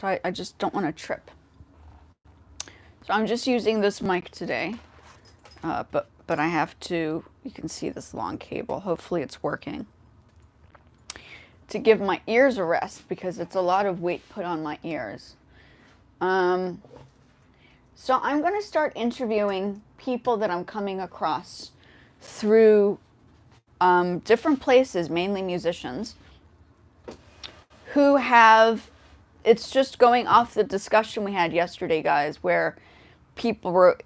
So I just don't want to trip. So I'm just using this mic today, but I have to, you can see this long cable, hopefully it's working, to give my ears a rest because it's a lot of weight put on my ears. So I'm going to start interviewing people that I'm coming across through different places, mainly musicians, who have, it's just going off the discussion we had yesterday, guys, where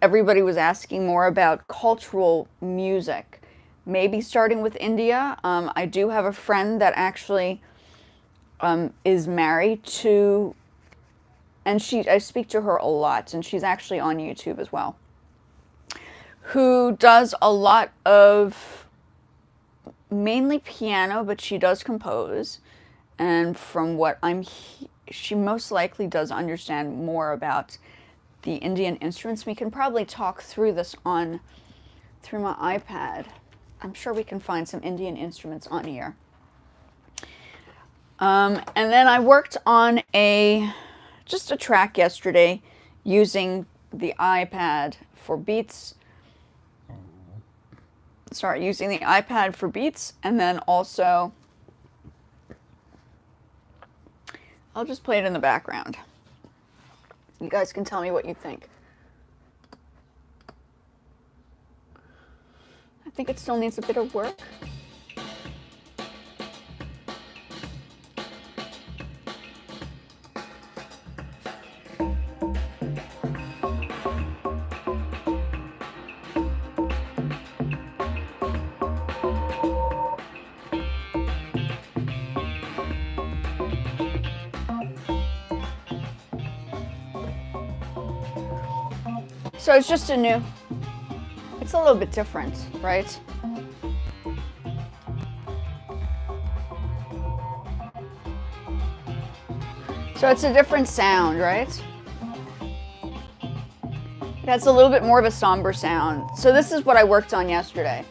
everybody was asking more about cultural music, maybe starting with India. I do have a friend that actually is married to, and I speak to her a lot, and she's actually on YouTube as well, who does a lot of mainly piano, but she does compose. And from what she most likely does understand more about the Indian instruments. We can probably talk through this through my iPad. I'm sure we can find some Indian instruments on here. And then I worked on just a track yesterday using the iPad for beats. Using the iPad for beats, and then also I'll just play it in the background. You guys can tell me what you think. I think it still needs a bit of work. So it's just it's a little bit different, right? So it's a different sound, right? It has a little bit more of a somber sound. So this is what I worked on yesterday.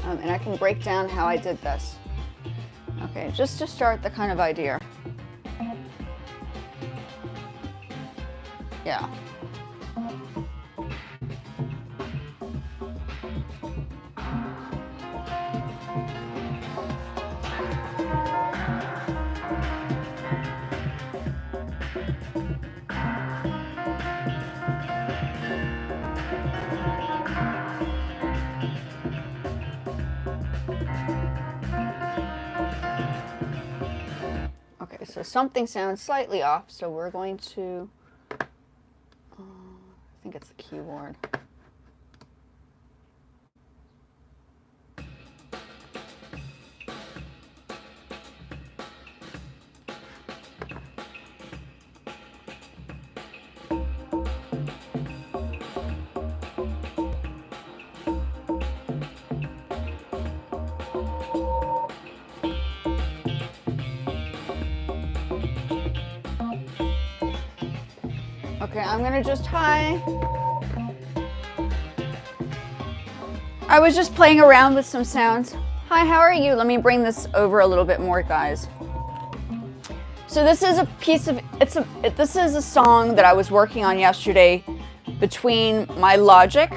And I can break down how I did this. Okay, just to start the kind of idea. Yeah. So something sounds slightly off, so we're going to, I think it's the keyboard. Okay, I'm gonna just I was just playing around with some sounds. Hi, how are you? Let me bring this over a little bit more, guys. So this is a piece of, this is a song that I was working on yesterday between my Logic,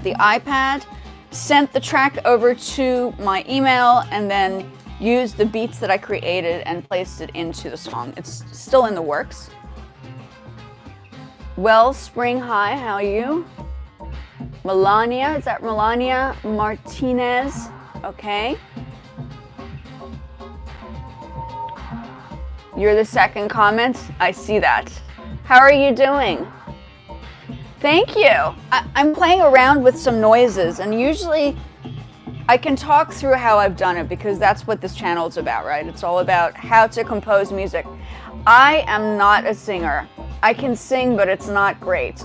the iPad, sent the track over to my email, and then used the beats that I created and placed it into the song. It's still in the works. Well, Spring, hi, how are you? Melania, is that Melania Martinez? Okay. You're the second comment. I see that. How are you doing? Thank you. I'm playing around with some noises, and usually I can talk through how I've done it because that's what this channel is about, right? It's all about how to compose music. I am not a singer. I can sing, but it's not great.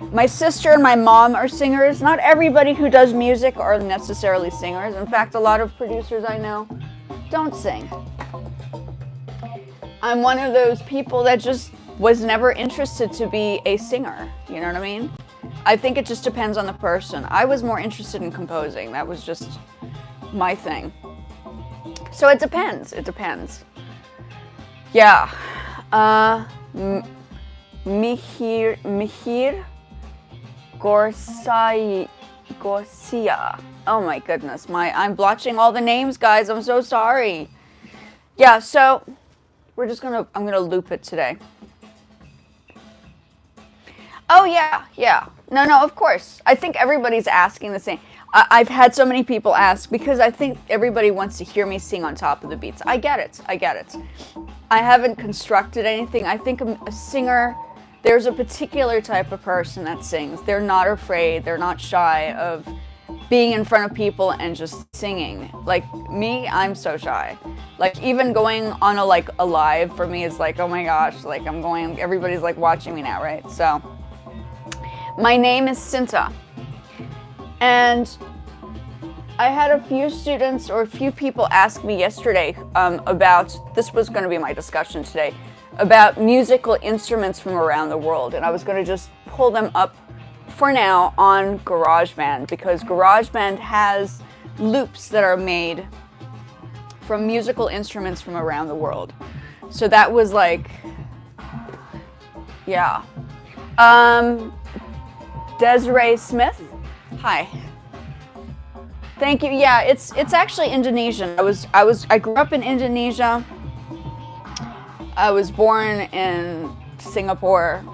My sister and my mom are singers. Not everybody who does music are necessarily singers. In fact, a lot of producers I know don't sing. I'm one of those people that just was never interested to be a singer. You know what I mean? I think it just depends on the person. I was more interested in composing. That was just my thing. So it depends. It depends. Yeah. Mihir Gorcia. Oh my goodness, I'm blotching all the names, guys. I'm so sorry. Yeah, so I'm gonna loop it today. Oh yeah, yeah. No, of course. I think everybody's asking the same. I've had so many people ask because I think everybody wants to hear me sing on top of the beats. I get it. I haven't constructed anything. I think a singer, there's a particular type of person that sings. They're not afraid. They're not shy of being in front of people and just singing. Like me, I'm so shy. Like even going on a live for me is like, oh my gosh, like everybody's like watching me now, right? So my name is Cinta. And I had a few students or a few people ask me yesterday about, this was going to be my discussion today, about musical instruments from around the world. And I was going to just pull them up for now on GarageBand, because GarageBand has loops that are made from musical instruments from around the world. So that was like, yeah. Desiree Smith, hi. Thank you. Yeah, it's actually Indonesian. I grew up in Indonesia. I was born in Singapore.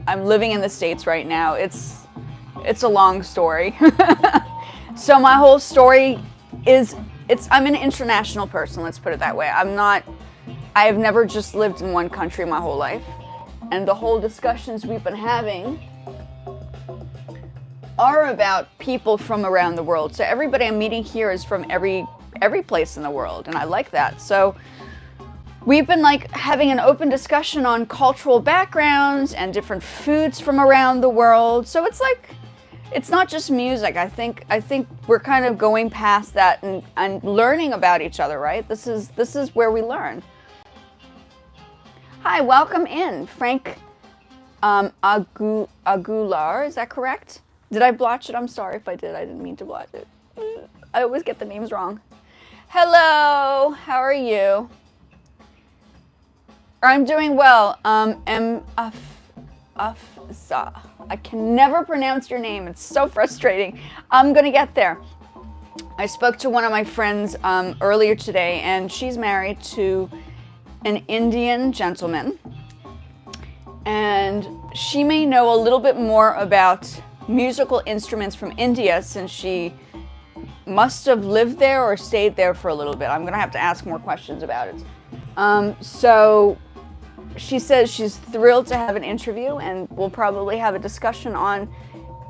I'm living in the States right now. It's a long story. So my whole story is I'm an international person, let's put it that way. I have never just lived in one country my whole life. And the whole discussions we've been having are about people from around the world. So everybody I'm meeting here is from every place in the world, and I like that. So we've been like having an open discussion on cultural backgrounds and different foods from around the world. So it's like, it's not just music. I think we're kind of going past that and learning about each other, right? This is where we learn. Hi, welcome in, Frank Aguilar, is that correct? Did I blotch it? I'm sorry if I did. I didn't mean to blotch it. I always get the names wrong. Hello, how are you? I'm doing well. Afza. I can never pronounce your name. It's so frustrating. I'm gonna get there. I spoke to one of my friends earlier today, and she's married to an Indian gentleman. And she may know a little bit more about musical instruments from India, since she must have lived there or stayed there for a little bit. I'm gonna have to ask more questions about it. So she says she's thrilled to have an interview, and we'll probably have a discussion on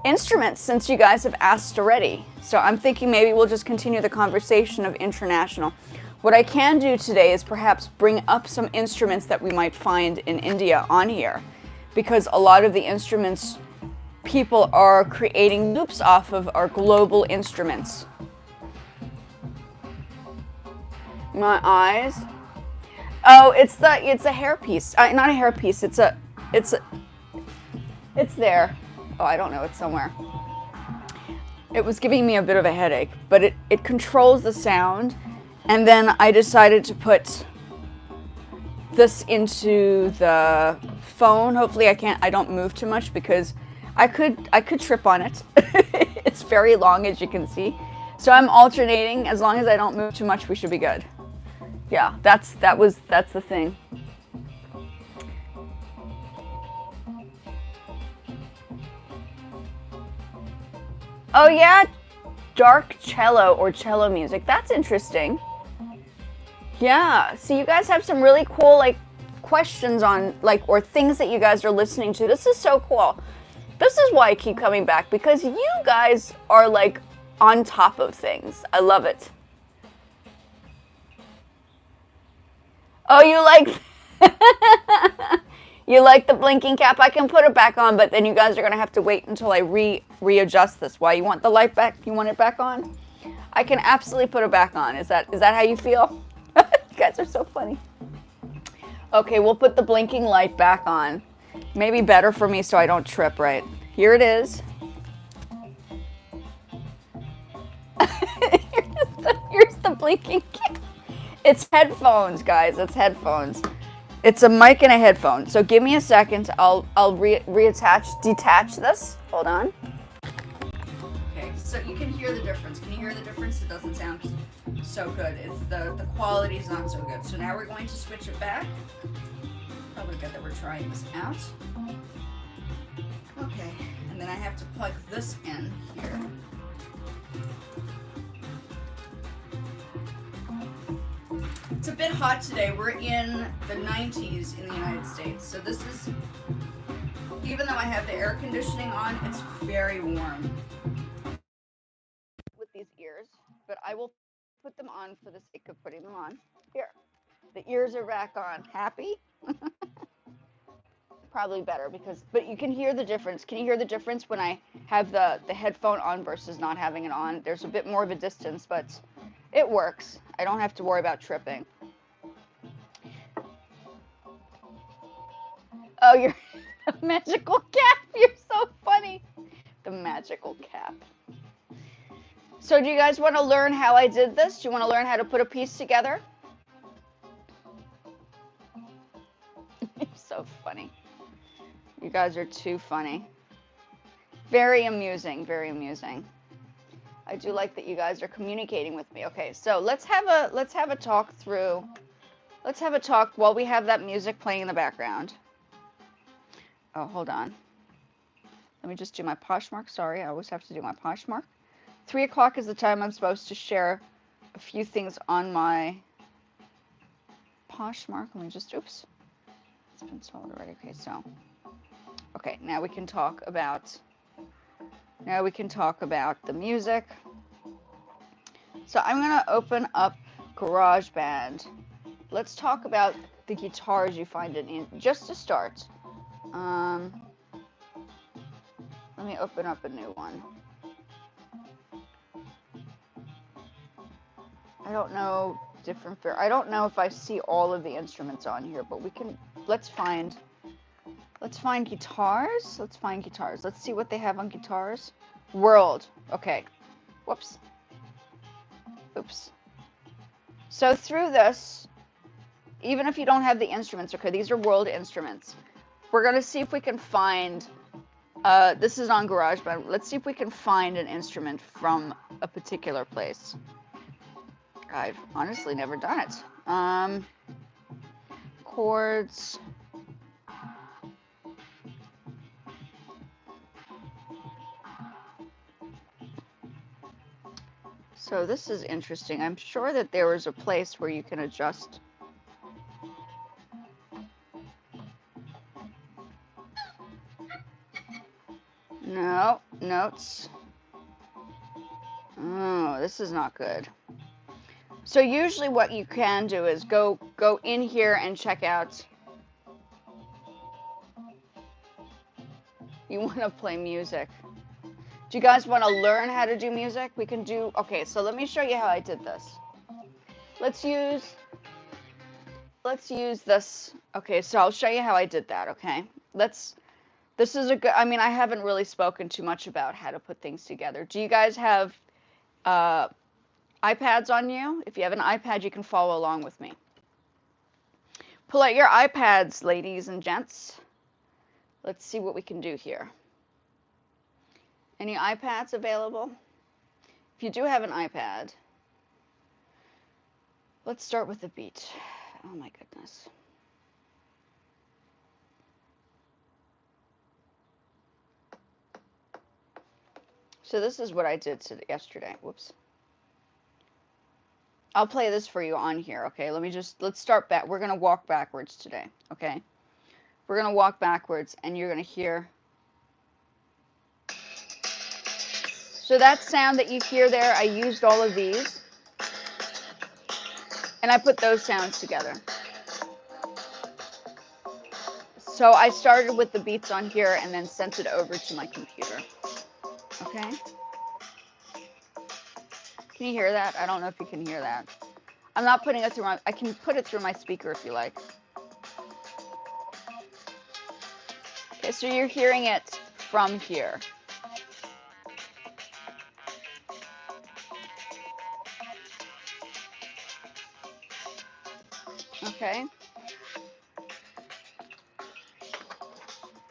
instruments since you guys have asked already. So I'm thinking maybe we'll just continue the conversation of international. What I can do today is perhaps bring up some instruments that we might find in India on here, because a lot of the instruments people are creating loops off of are global instruments. My eyes. Oh, it's a hairpiece. Not a hairpiece. It's there. Oh, I don't know. It's somewhere. It was giving me a bit of a headache, but it controls the sound. And then I decided to put this into the phone. Hopefully I don't move too much, because I could trip on it. It's very long, as you can see. So I'm alternating. As long as I don't move too much, we should be good. Yeah, that's the thing. Oh yeah, dark cello or cello music. That's interesting. Yeah, so you guys have some really cool questions on or things that you guys are listening to. This is so cool. This is why I keep coming back, because you guys are on top of things. I love it. Oh, you you like the blinking cap? I can put it back on, but then you guys are gonna have to wait until I readjust this. Why, you want the light back? You want it back on? I can absolutely put it back on. Is that how you feel? You guys are so funny. Okay, we'll put the blinking light back on. Maybe better for me so I don't trip, right? Here it is. Here's the blinking cap. It's headphones, guys. It's headphones. It's a mic and a headphone. So give me a second. I'll detach this. Hold on. Okay, so you can hear the difference. Can you hear the difference? It doesn't sound so good. It's the quality is not so good. So now we're going to switch it back. Probably good that we're trying this out. Okay, and then I have to plug this in here. It's a bit hot today. We're in the 90s in the United States. So this is, even though I have the air conditioning on, it's very warm with these ears, but I will put them on for the sake of putting them on. Here, the ears are back on. Happy? Probably better because, but you can hear the difference. Can you hear the difference when I have the headphone on versus not having it on? There's a bit more of a distance, but it works. I don't have to worry about tripping. Oh, you're a magical cap. You're so funny. The magical cap. So do you guys want to learn how I did this? Do you want to learn how to put a piece together? It's so funny. You guys are too funny. Very amusing, very amusing. I do like that you guys are communicating with me. Okay, so let's have a talk through. Let's have a talk while we have that music playing in the background. Oh, hold on. Let me just do my Poshmark. Sorry, I always have to do my Poshmark. 3 o'clock is the time I'm supposed to share a few things on my Poshmark. Let me just, oops. It's been installed already. Okay, so. Okay, now we can talk about the music. So I'm going to open up GarageBand. Let's talk about the guitars you find in just to start. Let me open up a new one. I don't know I don't know if I see all of the instruments on here, but let's find guitars. Let's find guitars. Let's see what they have on guitars. World. Okay. Whoops. Oops. So through this, even if you don't have the instruments, okay, these are world instruments. We're going to see if we can find, this is on GarageBand. Let's see if we can find an instrument from a particular place. I've honestly never done it. Chords. So this is interesting. I'm sure that there is a place where you can adjust. No, notes. Oh, this is not good. So usually what you can do is go in here and check out. You want to play music. Do you guys want to learn how to do music? We can do, okay, so let me show you how I did this. Let's use this. Okay, so I'll show you how I did that, okay? This is a good, I mean, I haven't really spoken too much about how to put things together. Do you guys have iPads on you? If you have an iPad, you can follow along with me. Pull out your iPads, ladies and gents. Let's see what we can do here. Any iPads available? If you do have an iPad, let's start with the beat. Oh my goodness. So this is what I did yesterday. Whoops. I'll play this for you on here, okay? Let's start back. We're going to walk backwards today, okay? We're going to walk backwards, and you're going to hear. So that sound that you hear there, I used all of these, and I put those sounds together. So I started with the beats on here and then sent it over to my computer, okay? Can you hear that? I don't know if you can hear that. I'm not putting it through I can put it through my speaker if you like. Okay, so you're hearing it from here. Okay.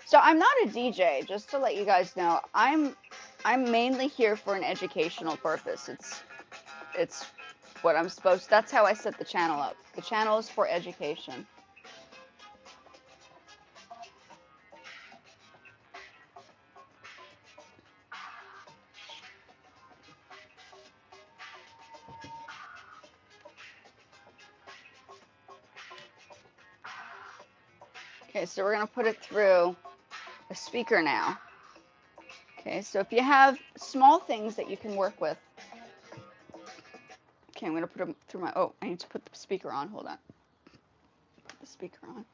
So I'm not a DJ, just to let you guys know. I'm mainly here for an educational purpose. It's what I'm supposed to, that's how I set the channel up. The channel is for education. Okay, so we're going to put it through a speaker now. Okay, so if you have small things that you can work with. Okay, I'm going to put them through my, oh, I need to put the speaker on. Hold on. Put the speaker on.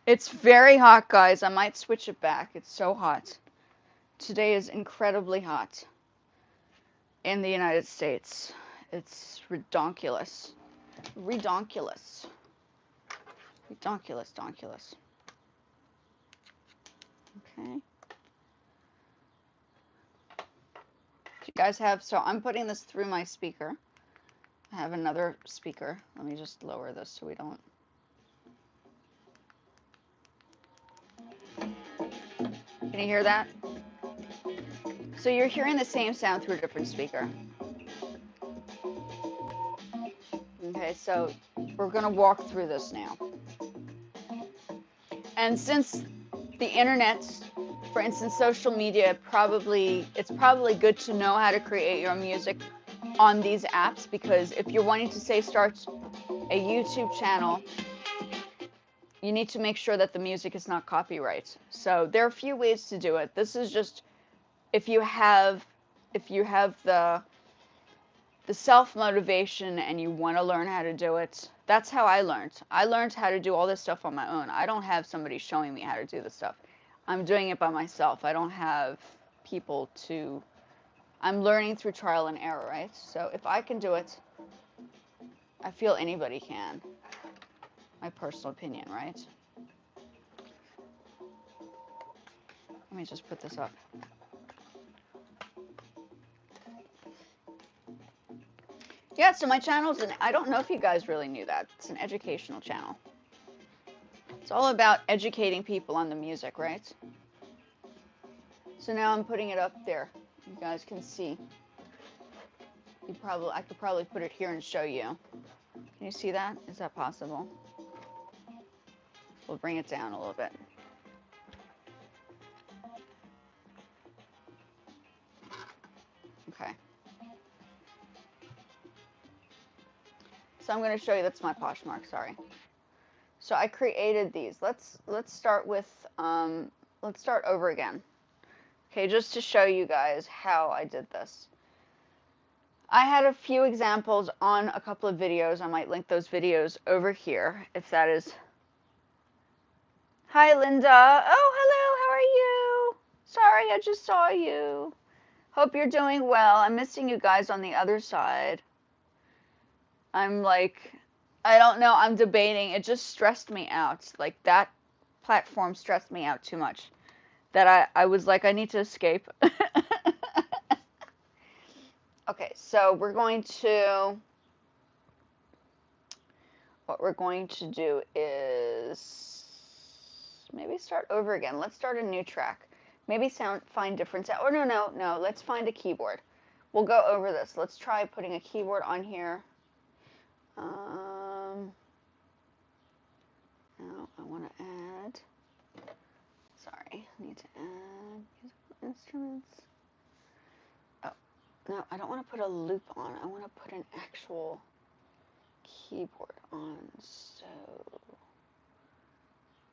It's very hot, guys. I might switch it back. It's so hot. Today is incredibly hot in the United States. It's redonkulous. Redonkulous. Redonkulous, donkulous. Okay. Do you guys have, so I'm putting this through my speaker. I have another speaker. Let me just lower this so we don't. Can you hear that? So you're hearing the same sound through a different speaker. Okay, so we're going to walk through this now. And since the internet, for instance, social media, it's probably good to know how to create your music on these apps, because if you're wanting to, say, start a YouTube channel, you need to make sure that the music is not copyright. So there are a few ways to do it. This is just if you have the self-motivation and you want to learn how to do it. That's how I learned. I learned how to do all this stuff on my own. I don't have somebody showing me how to do this stuff. I'm doing it by myself. I don't have people to, I'm learning through trial and error, right? So if I can do it, I feel anybody can. My personal opinion, right? Let me just put this up. Yeah, so my channel's I don't know if you guys really knew that. It's an educational channel. It's all about educating people on the music, right? So now I'm putting it up there. You guys can see. I could probably put it here and show you. Can you see that? Is that possible? We'll bring it down a little bit. Okay. So I'm going to show you, that's my Poshmark, sorry. So I created these. Let's start with, let's start over again. Okay, just to show you guys how I did this. I had a few examples on a couple of videos. I might link those videos over here, if that is. Hi, Linda. Oh, hello, how are you? Sorry, I just saw you. Hope you're doing well. I'm missing you guys on the other side. I'm like, I don't know, I'm debating. It just stressed me out. Like, that platform stressed me out too much. That I was like, I need to escape. Okay, so what we're going to do is maybe start over again. Let's start a new track. Maybe find different sound. Oh, no, let's find a keyboard. We'll go over this. Let's try putting a keyboard on here. Now I want to add, sorry, I need to add musical instruments. Oh, no, I don't want to put a loop on. I want to put an actual keyboard on. So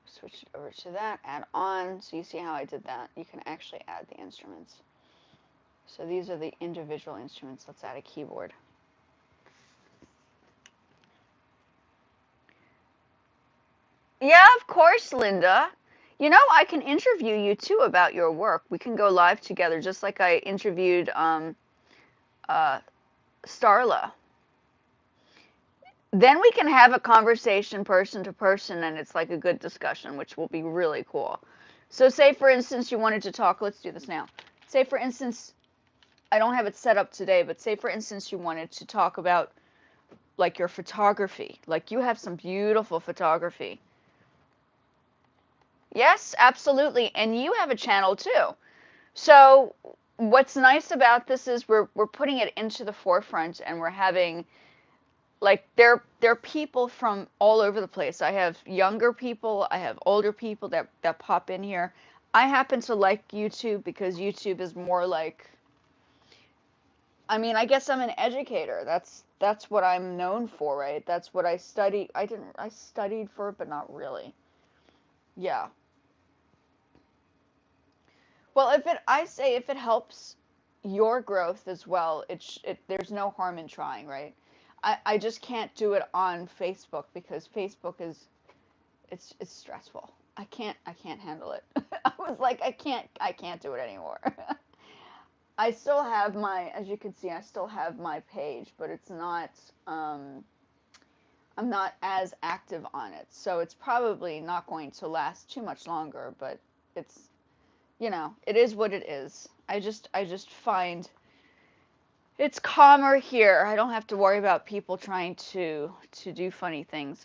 switch it over to that, add on. So you see how I did that? You can actually add the instruments. So these are the individual instruments. Let's add a keyboard. Yeah, of course, Linda. You know, I can interview you too about your work. We can go live together, just like I interviewed Starla. Then we can have a conversation person to person, and it's like a good discussion, which will be really cool. So say, for instance, you wanted to talk. Let's do this now. Say, for instance, I don't have it set up today, but say, for instance, you wanted to talk about, like, your photography. Like, you have some beautiful photography. Yes, absolutely. And you have a channel too. So what's nice about this is we're putting it into the forefront, and we're having, like, there are people from all over the place. I have younger people, I have older people that pop in here. I happen to like YouTube because YouTube is more like, I mean, I guess I'm an educator. That's what I'm known for, right? That's what I study. I studied for it, but not really. Yeah. Well, I say if it helps your growth as well, there's no harm in trying, right? I just can't do it on Facebook because Facebook is, it's stressful. I can't handle it. I was like, I can't do it anymore. I still have my, as you can see, I still have my page, but it's not, I'm not as active on it. So it's probably not going to last too much longer, but it's, it is what it is. I just find it's calmer here. I don't have to worry about people trying to do funny things.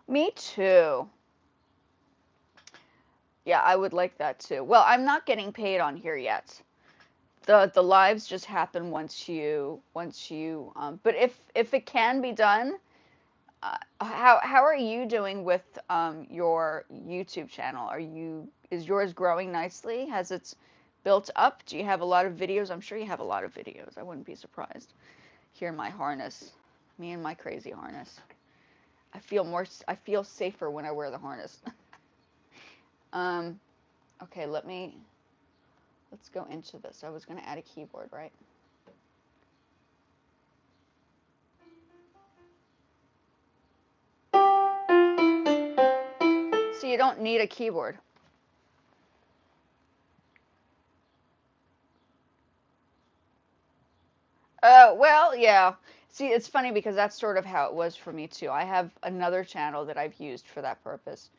Me too. Yeah, I would like that too. Well, I'm not getting paid on here yet. The lives just happen but if it can be done, how are you doing with your YouTube channel? Is yours growing nicely? Has it built up? Do you have a lot of videos? I'm sure you have a lot of videos. I wouldn't be surprised. Here in my harness, me and my crazy harness. I feel safer when I wear the harness. um, okay, let's go into this. I was going to add a keyboard, right? So you don't need a keyboard. Well, yeah. See, it's funny because that's sort of how it was for me too. I have another channel that I've used for that purpose.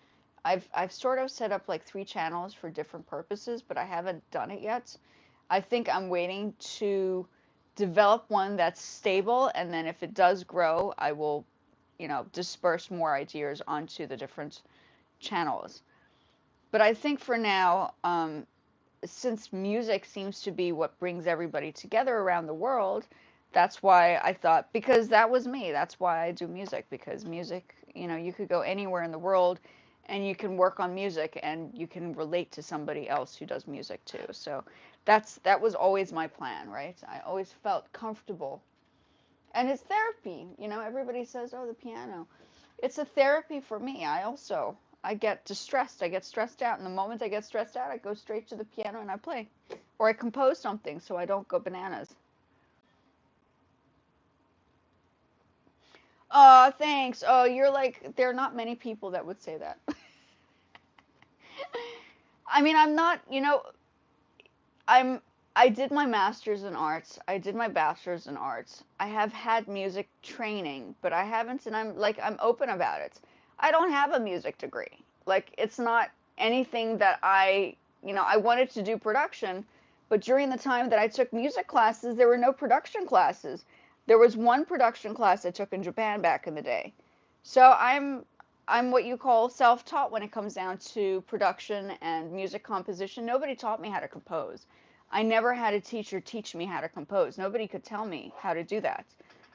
I've sort of set up like 3 channels for different purposes, but I haven't done it yet. I think I'm waiting to develop one that's stable, and then if it does grow, I will, disperse more ideas onto the different channels. But I think for now, since music seems to be what brings everybody together around the world, that's why I thought, because that was me. That's why I do music, because music, you could go anywhere in the world and you can work on music and you can relate to somebody else who does music too. So that was always my plan, right? I always felt comfortable. And it's therapy. Everybody says, "Oh, the piano." It's a therapy for me. I get distressed. I get stressed out. And the moment I get stressed out, I go straight to the piano and I play. Or I compose something so I don't go bananas. Oh, thanks. Oh, you're like, there are not many people that would say that. I mean, I'm not, I'm, I did my master's in arts. I did my bachelor's in arts. I have had music training, but I haven't, and I'm open about it. I don't have a music degree. Like, it's not anything that I wanted to do production, but during the time that I took music classes, there were no production classes. There was one production class I took in Japan back in the day. So I'm what you call self-taught when it comes down to production and music composition. Nobody taught me how to compose. I never had a teacher teach me how to compose. Nobody could tell me how to do that.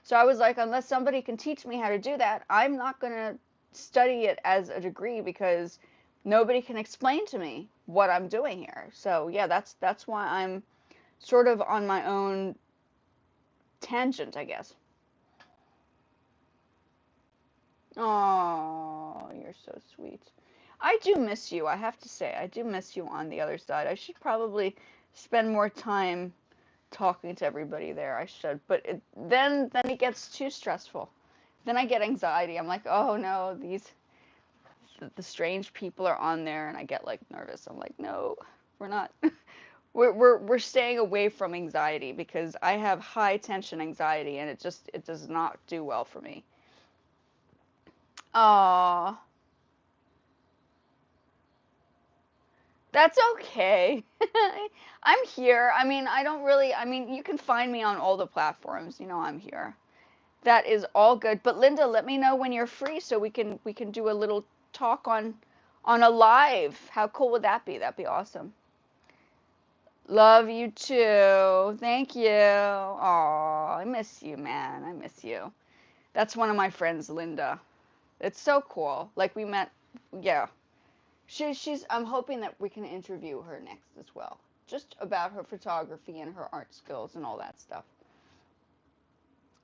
So I was like, unless somebody can teach me how to do that, I'm not going to study it as a degree because nobody can explain to me what I'm doing here. So yeah, that's why I'm sort of on my own tangent, I guess. Oh, you're so sweet. I do miss you, I have to say. I do miss you on the other side. I should probably spend more time talking to everybody there. I should, but then it gets too stressful. Then I get anxiety. I'm like, oh no, the strange people are on there, and I get like nervous. I'm like, no, we're not. We're staying away from anxiety because I have high tension anxiety, and it does not do well for me. Aw. That's okay. I'm here. I mean, I mean, you can find me on all the platforms. I'm here. That is all good. But Linda, let me know when you're free so we can do a little talk on a live. How cool would that be? That'd be awesome. Love you too. Thank you. Aw, I miss you, man. I miss you. That's one of my friends, Linda. It's so cool. Like we met, yeah. She's. I'm hoping that we can interview her next as well, just about her photography and her art skills and all that stuff.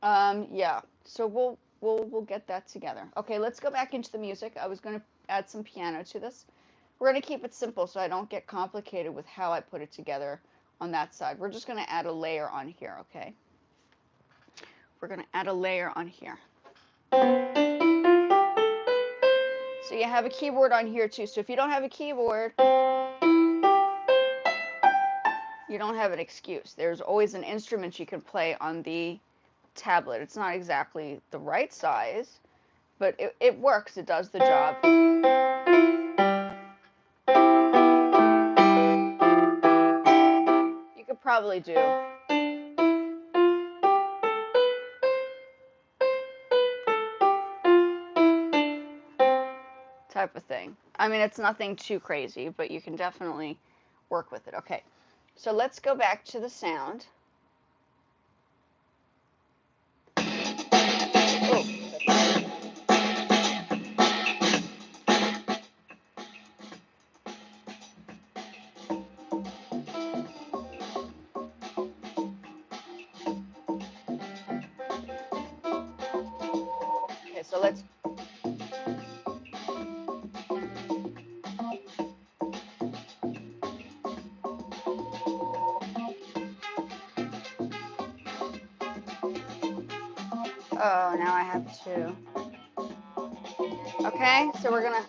Yeah. So we'll get that together. Okay, let's go back into the music. I was gonna add some piano to this. We're gonna keep it simple so I don't get complicated with how I put it together on that side. We're just gonna add a layer on here. Okay. We're gonna add a layer on here. So you have a keyboard on here too. So if you don't have a keyboard, you don't have an excuse. There's always an instrument you can play on the tablet. It's not exactly the right size, but it works. It does the job. You could probably do type of thing. I mean, it's nothing too crazy, but you can definitely work with it. Okay, so let's go back to the sound. Oh. Okay, so let's. Oh, now I have to. Okay, so we're gonna.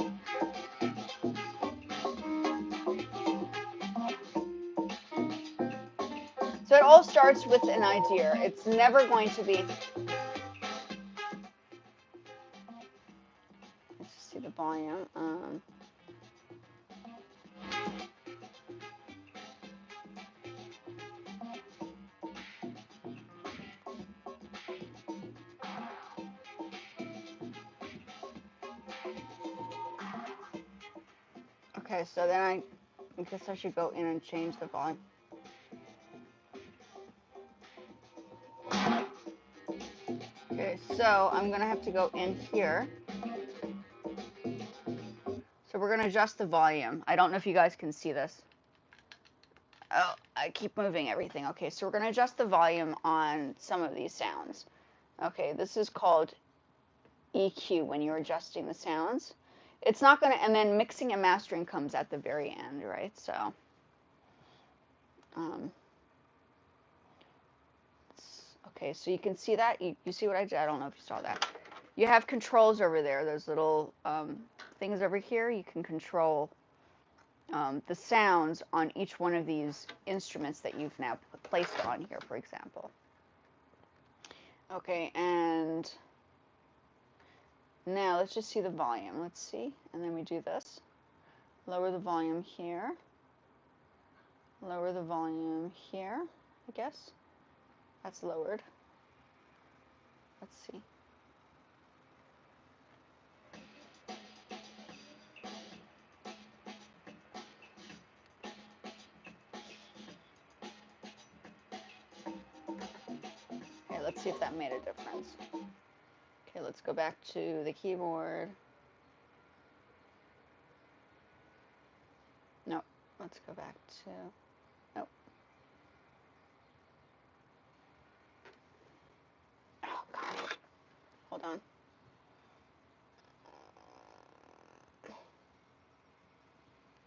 So it all starts with an idea. It's never going to be. Let's just see the volume. Okay, so then I guess I should go in and change the volume. Okay, so I'm gonna have to go in here. So we're gonna adjust the volume. I don't know if you guys can see this. Oh, I keep moving everything. Okay, so we're gonna adjust the volume on some of these sounds. Okay, this is called EQ when you're adjusting the sounds. It's not gonna, and then mixing and mastering comes at the very end, right? So, um, okay, so you can see that. You see what I did? I don't know if you saw that. You have controls over there. Those little things over here. You can control the sounds on each one of these instruments that you've now placed on here, for example. Okay, and now let's just see the volume. Let's see, and then we do this. Lower the volume here. Lower the volume here, I guess. That's lowered. Let's see. Okay, let's see if that made a difference. Okay, let's go back to the keyboard. No, let's go back to, nope. Oh, God. Hold on.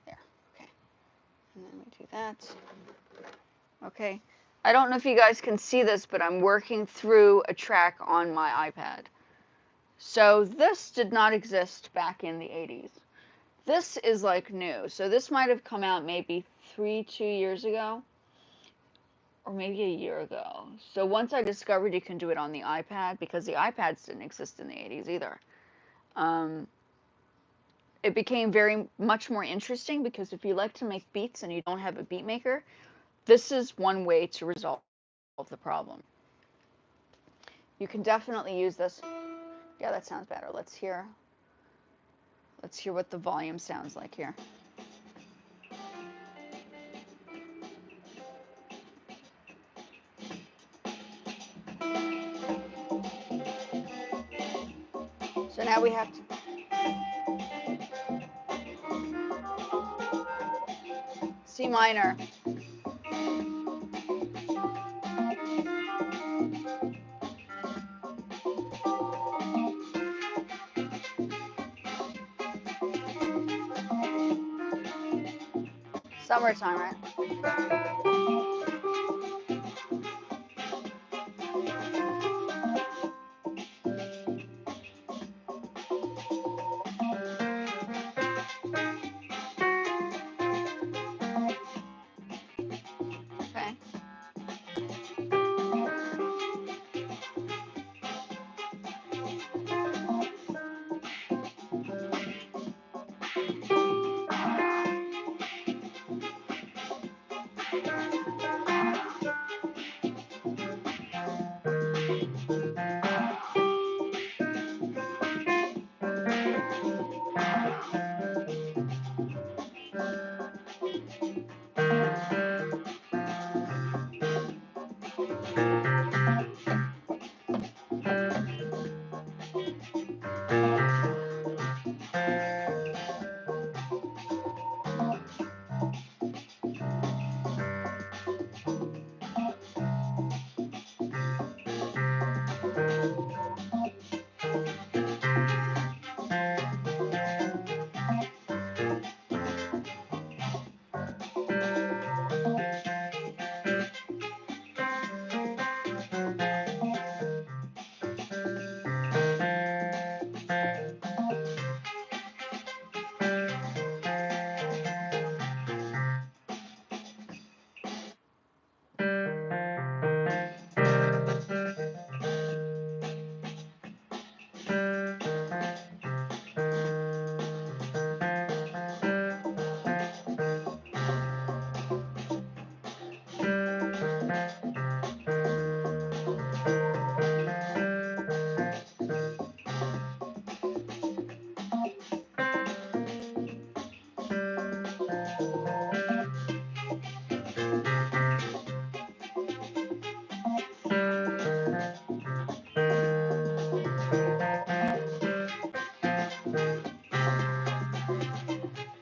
There, okay. And then we do that. Okay. I don't know if you guys can see this, but I'm working through a track on my iPad. So this did not exist back in the 80s. This is like new. So this might have come out maybe 2 years ago, or maybe a year ago. So once I discovered you can do it on the iPad, because the iPads didn't exist in the 80s either, it became very much more interesting, because if you like to make beats and you don't have a beat maker, this is one way to resolve the problem. You can definitely use this. Yeah, that sounds better. Let's hear. Let's hear what the volume sounds like here. So now we have to C minor. Summertime, right? Okay.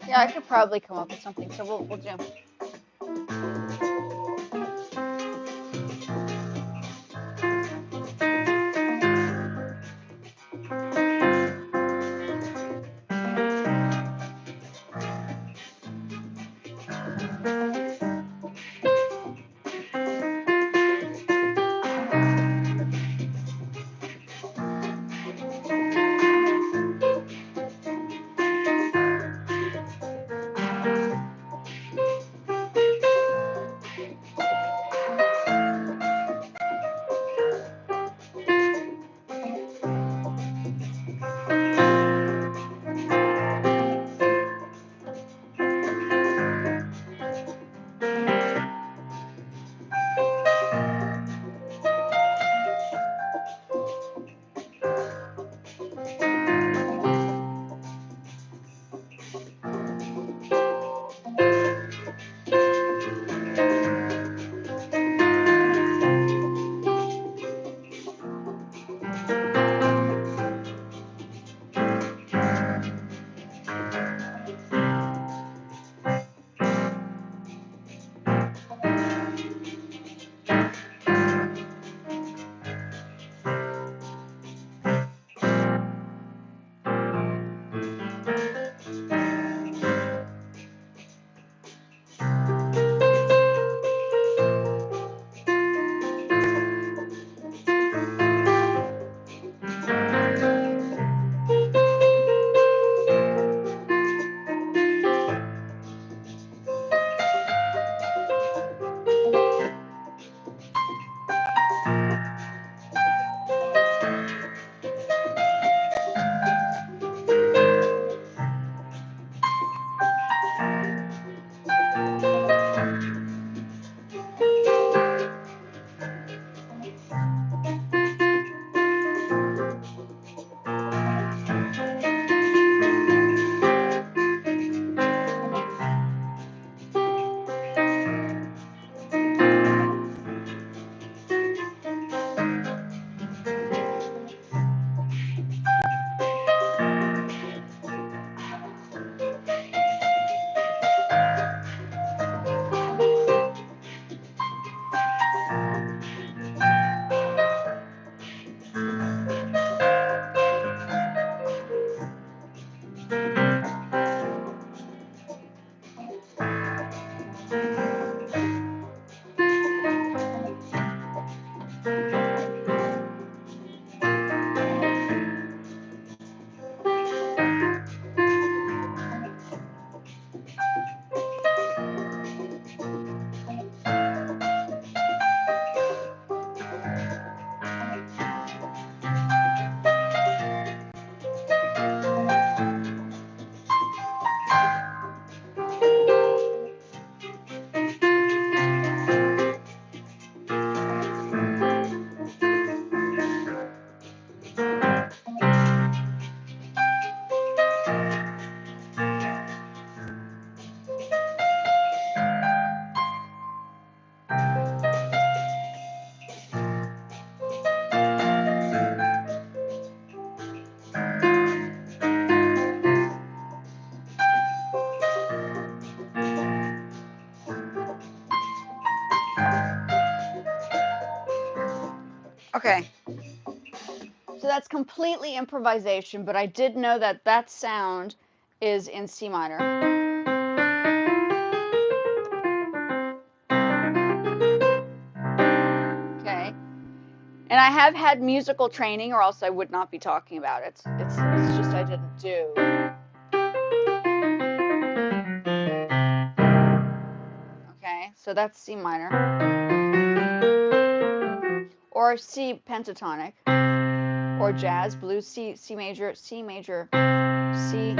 Yeah, I could probably come up with something, so we'll do. Okay, so that's completely improvisation, but I did know that that sound is in C minor. Okay, and I have had musical training, or else I would not be talking about it. It's just I didn't do. Okay, so that's C minor. Or C pentatonic. Or jazz, blues, C major, C major, C,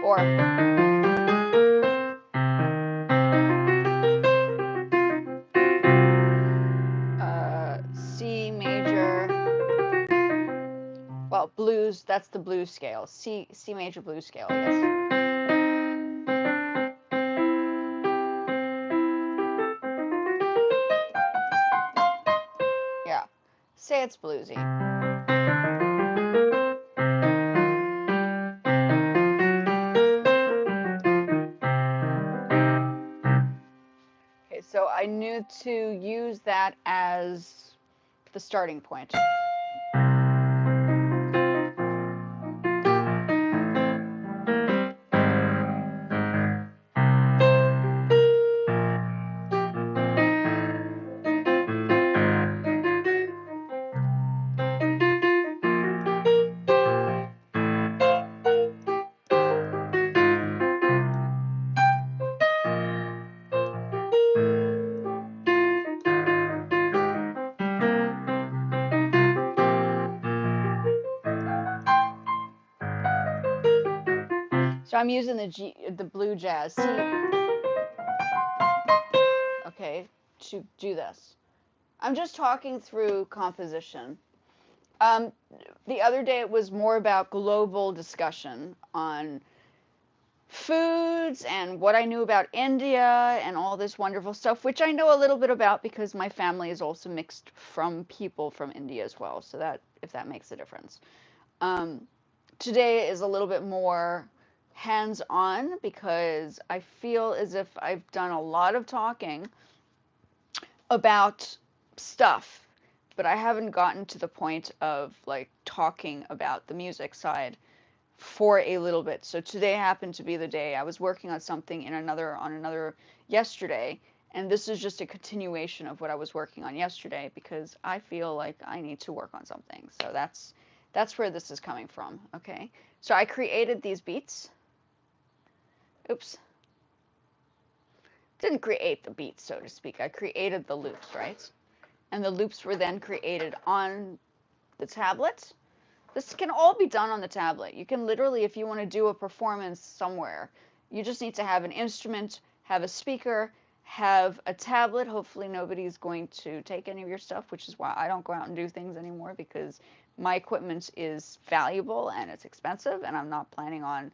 or C major. Well, blues, that's the blues scale. C major blues scale, yes. Yeah. Say it's bluesy. Okay, so I knew to use that as the starting point. So I'm using the blue jazz C, okay, to do this. I'm just talking through composition. The other day it was more about global discussion on foods and what I knew about India and all this wonderful stuff, which I know a little bit about because my family is also mixed from people from India as well. So that, if that makes a difference. Today is a little bit more hands-on because I feel as if I've done a lot of talking about stuff, but I haven't gotten to the point of like talking about the music side for a little bit. So today happened to be the day I was working on something on another yesterday, and this is just a continuation of what I was working on yesterday because I feel like I need to work on something. So that's where this is coming from, okay? So I created these beats. Oops. Didn't create the beats, so to speak. I created the loops, right? And the loops were then created on the tablet. This can all be done on the tablet. You can literally, if you want to do a performance somewhere, you just need to have an instrument, have a speaker, have a tablet. Hopefully nobody's going to take any of your stuff, which is why I don't go out and do things anymore, because my equipment is valuable and it's expensive, and I'm not planning on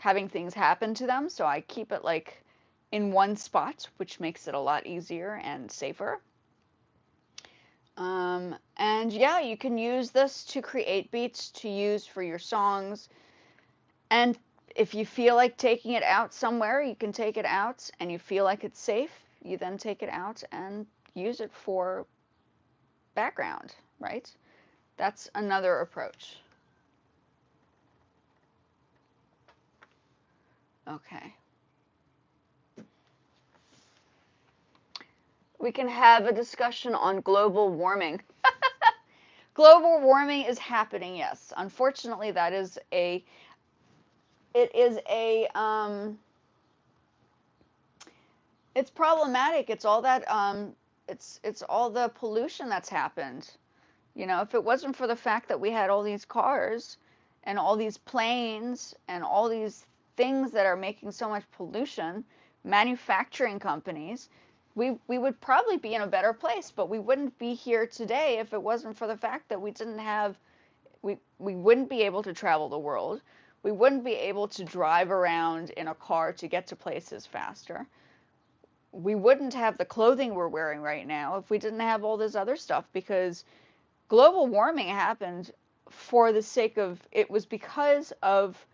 having things happen to them. So I keep it like in one spot, which makes it a lot easier and safer. And yeah, you can use this to create beats to use for your songs. And if you feel like taking it out somewhere, you can take it out, and you feel like it's safe, you then take it out and use it for background, right? That's another approach. Okay. We can have a discussion on global warming. Global warming is happening, yes. Unfortunately, that is a, it is a, it's problematic. It's all that, it's all the pollution that's happened. You know, if it wasn't for the fact that we had all these cars and all these planes and all these things that are making so much pollution, manufacturing companies, we would probably be in a better place, but we wouldn't be here today if it wasn't for the fact that we didn't have, we wouldn't be able to travel the world. We wouldn't be able to drive around in a car to get to places faster. We wouldn't have the clothing we're wearing right now if we didn't have all this other stuff, because global warming happened for the sake of, it was because of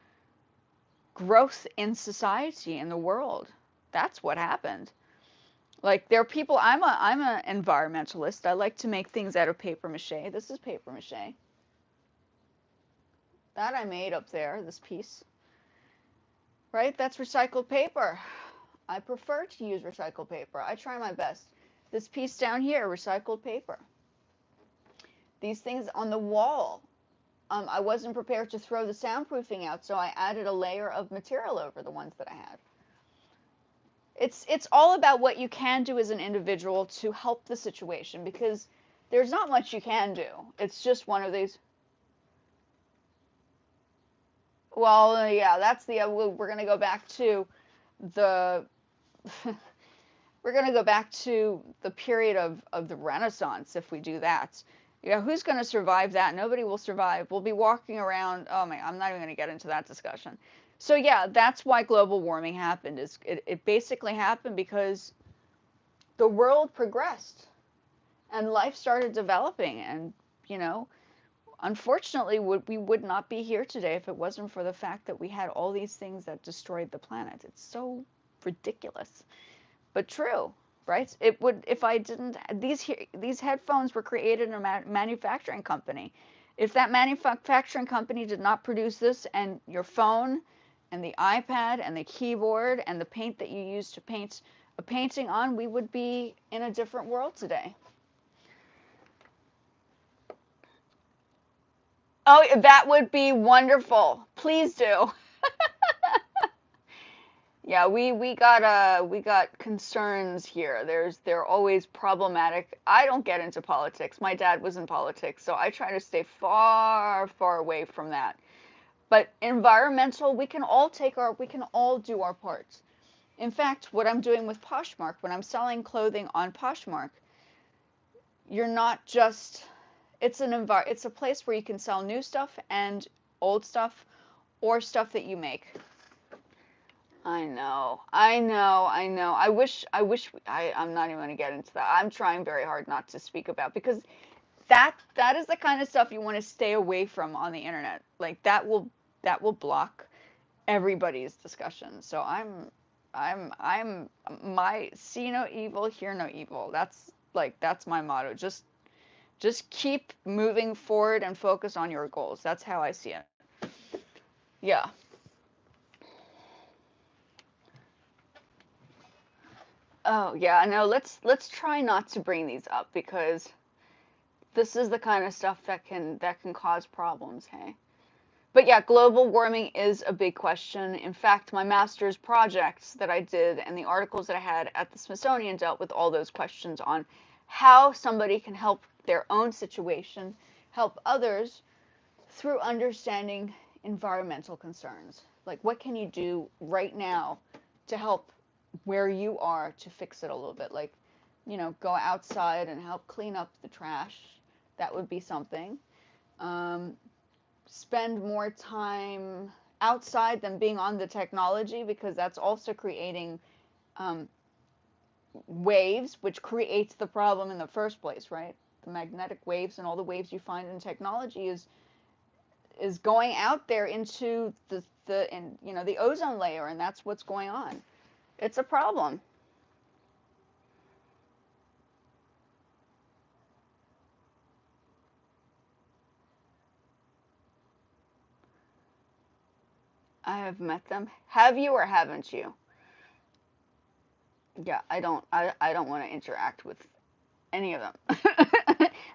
growth in society, in the world. That's what happened. Like, there are people, I'm an environmentalist. I like to make things out of paper mache. This is paper mache. That I made up there, this piece. Right? That's recycled paper. I prefer to use recycled paper. I try my best. This piece down here, recycled paper. These things on the wall, I wasn't prepared to throw the soundproofing out, so I added a layer of material over the ones that I had. It's all about what you can do as an individual to help the situation, because there's not much you can do. It's just one of these. Well, yeah, that's the, we're going to go back to the, we're going to go back to the period of the Renaissance if we do that. Yeah, who's going to survive that? Nobody will survive. We'll be walking around. Oh my, I'm not even going to get into that discussion. So yeah, that's why global warming happened. Is it basically happened because the world progressed and life started developing, and you know, unfortunately, we would not be here today if it wasn't for the fact that we had all these things that destroyed the planet. It's so ridiculous, but true. Right? It would, if I didn't, these headphones were created in a manufacturing company. If that manufacturing company did not produce this, and your phone and the iPad and the keyboard and the paint that you use to paint a painting on, we would be in a different world today. Oh, that would be wonderful. Please do. Yeah, we got concerns here. They're always problematic. I don't get into politics. My dad was in politics, so I try to stay far, far away from that. But environmental, we can all do our parts. In fact, what I'm doing with Poshmark, when I'm selling clothing on Poshmark, you're not just, it's a place where you can sell new stuff and old stuff, or stuff that you make. I know. I'm not even gonna get into that. I'm trying very hard not to speak about, because that is the kind of stuff you want to stay away from on the internet. Like that will block everybody's discussion. So I'm my see no evil, hear no evil. That's my motto. Just keep moving forward and focus on your goals. That's how I see it. Yeah. Oh, yeah, no, let's try not to bring these up, because this is the kind of stuff that can cause problems, hey. But yeah, global warming is a big question. In fact, my master's projects that I did and the articles that I had at the Smithsonian dealt with all those questions on how somebody can help their own situation, help others through understanding environmental concerns. Like, what can you do right now to help where you are to fix it a little bit? Like, go outside and help clean up the trash. That would be something. Spend more time outside than being on the technology, because that's also creating waves, which creates the problem in the first place, right? The magnetic waves and all the waves you find in technology is going out there into the ozone layer, and that's what's going on. It's a problem. I have met them. Have you or haven't you? Yeah, I don't want to interact with any of them.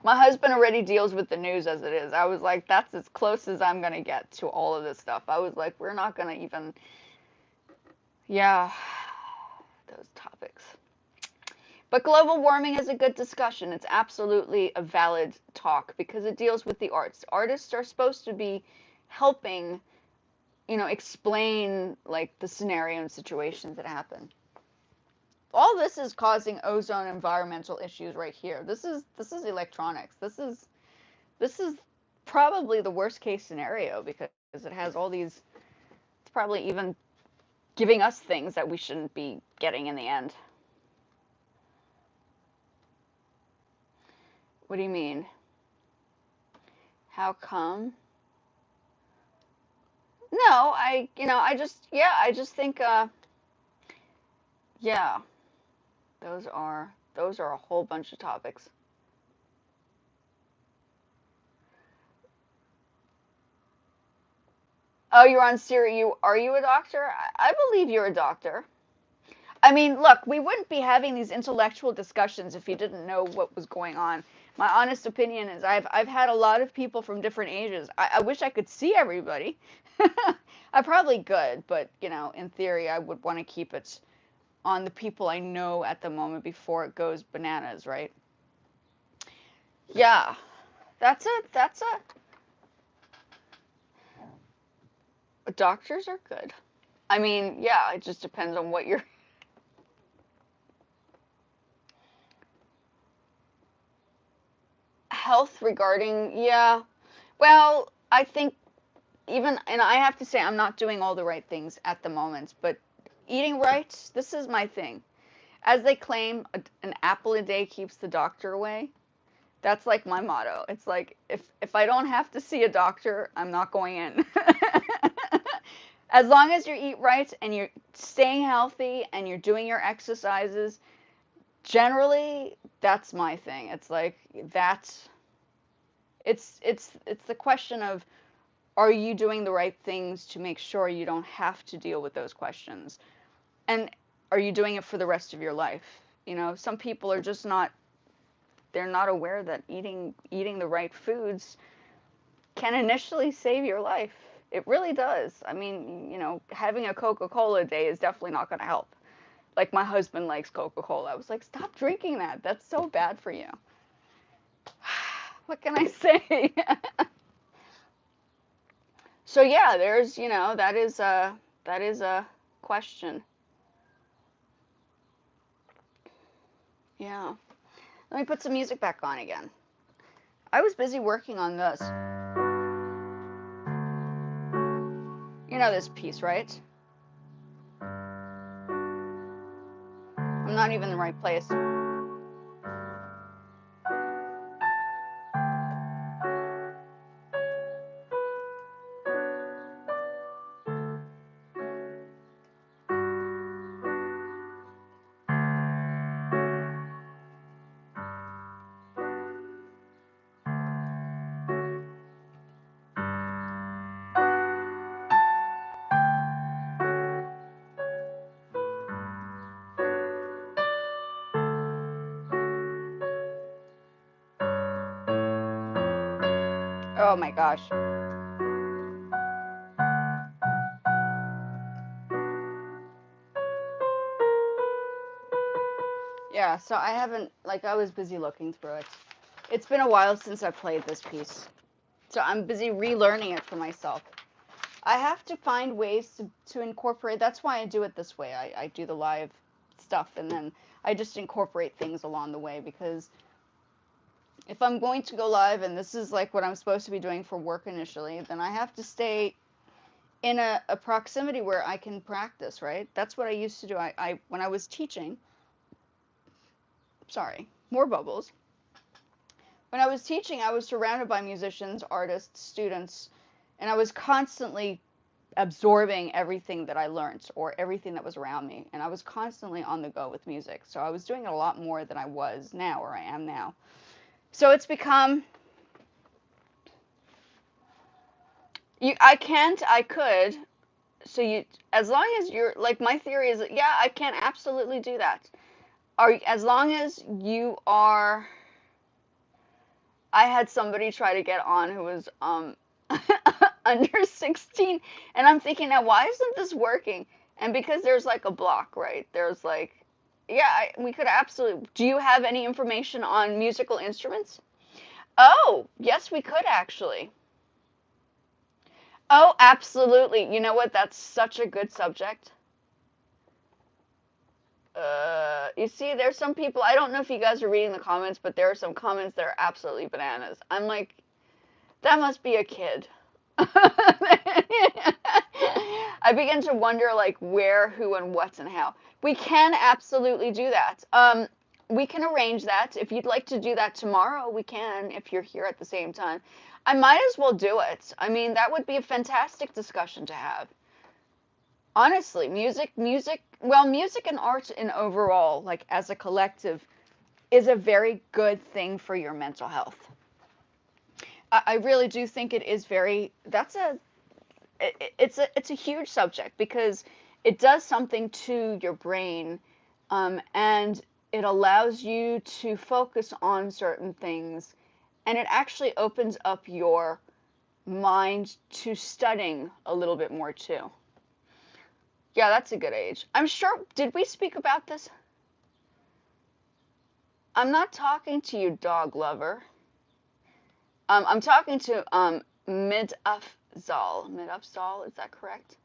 My husband already deals with the news as it is. I was like, that's as close as I'm going to get to all of this stuff. I was like, we're not going to even, yeah, those topics. But global warming is a good discussion. It's absolutely a valid talk because it deals with the arts. Artists are supposed to be helping, explain like the scenario and situations that happen. All this is causing ozone environmental issues right here. This is electronics. This is probably the worst case scenario because it has all these. It's probably even giving us things that we shouldn't be getting in the end. What do you mean? How come? No, I just think, yeah, those are a whole bunch of topics. Oh, you're on Siri. Are you a doctor? I believe you're a doctor. I mean, look, we wouldn't be having these intellectual discussions if you didn't know what was going on. My honest opinion is I've had a lot of people from different ages. I wish I could see everybody. I probably could, but in theory, I would want to keep it on the people I know at the moment before it goes bananas, right? Yeah, that's a doctors are good. I mean, yeah, it just depends on what you're health regarding. Yeah. Well, I think even, and I have to say, I'm not doing all the right things at the moment, but eating right, this is my thing. As they claim, an apple a day keeps the doctor away. That's like my motto. It's like if I don't have to see a doctor, I'm not going in. As long as you eat right and you're staying healthy and you're doing your exercises, generally that's my thing. It's like that's it's the question of, are you doing the right things to make sure you don't have to deal with those questions? And are you doing it for the rest of your life? Some people are just not, they're not aware that eating the right foods can initially save your life. It really does. I mean, having a Coca-Cola a day is definitely not going to help. Like my husband likes Coca-Cola. I was like, stop drinking that. That's so bad for you. What can I say? So yeah, there's, that is a question. Yeah. Let me put some music back on again. I was busy working on this. You know this piece, right? I'm not even in the right place. Oh my gosh. Yeah, so I haven't, like, I was busy looking through it. It's been a while since I played this piece. So I'm busy relearning it for myself. I have to find ways to incorporate. That's why I do it this way. I do the live stuff and then I just incorporate things along the way because if I'm going to go live and this is like what I'm supposed to be doing for work initially, then I have to stay in a proximity where I can practice, right? That's what I used to do. I when I was teaching, sorry, more bubbles. When I was teaching, I was surrounded by musicians, artists, students, and I was constantly absorbing everything that I learned or everything that was around me. And I was constantly on the go with music. So I was doing it a lot more than I was now or I am now. So it's become, I could So you, as long as you're, like, my theory is that, yeah, I can absolutely do that. As long as you are, I had somebody try to get on who was, under 16, and I'm thinking, now, why isn't this working? And because there's, like, a block, right? There's, like, yeah, we could absolutely, do you have any information on musical instruments? Oh, yes, we could actually. Oh, absolutely. You know what? That's such a good subject. You see, there's some people, I don't know if you guys are reading the comments, but there are some comments that are absolutely bananas. I'm like, that must be a kid. I begin to wonder, like, where, who, and what, and how. We can absolutely do that. We can arrange that. If you'd like to do that tomorrow, we can, if you're here at the same time. I might as well do it. I mean, that would be a fantastic discussion to have. Honestly, well, music and art in overall, like as a collective, is a very good thing for your mental health. I really do think it is very, it's a huge subject because it does something to your brain, and it allows you to focus on certain things, and it actually opens up your mind to studying a little bit more too. Yeah, that's a good age. I'm sure, did we speak about this? I'm not talking to you, dog lover. I'm talking to Midafzal. Midafzal, is that correct?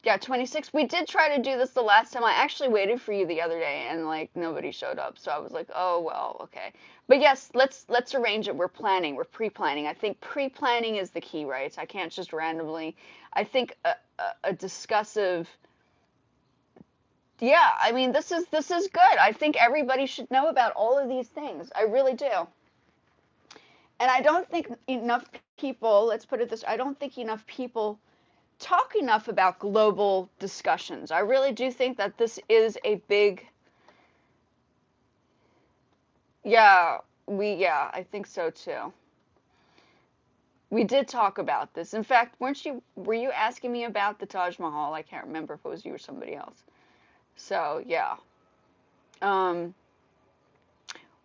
Yeah, 26. We did try to do this the last time. I actually waited for you the other day, and like nobody showed up. So I was like, oh well, okay. But yes, let's arrange it. We're planning. We're pre-planning. I think pre-planning is the key, right? I can't just randomly. I think a discussive. Yeah, I mean, this is good. I think everybody should know about all of these things. I really do. And I don't think enough people, let's put it this, I don't think enough people talk enough about global discussions. I really do think that this is a big, yeah, I think so too. We did talk about this. In fact, were you asking me about the Taj Mahal? I can't remember if it was you or somebody else. So, yeah.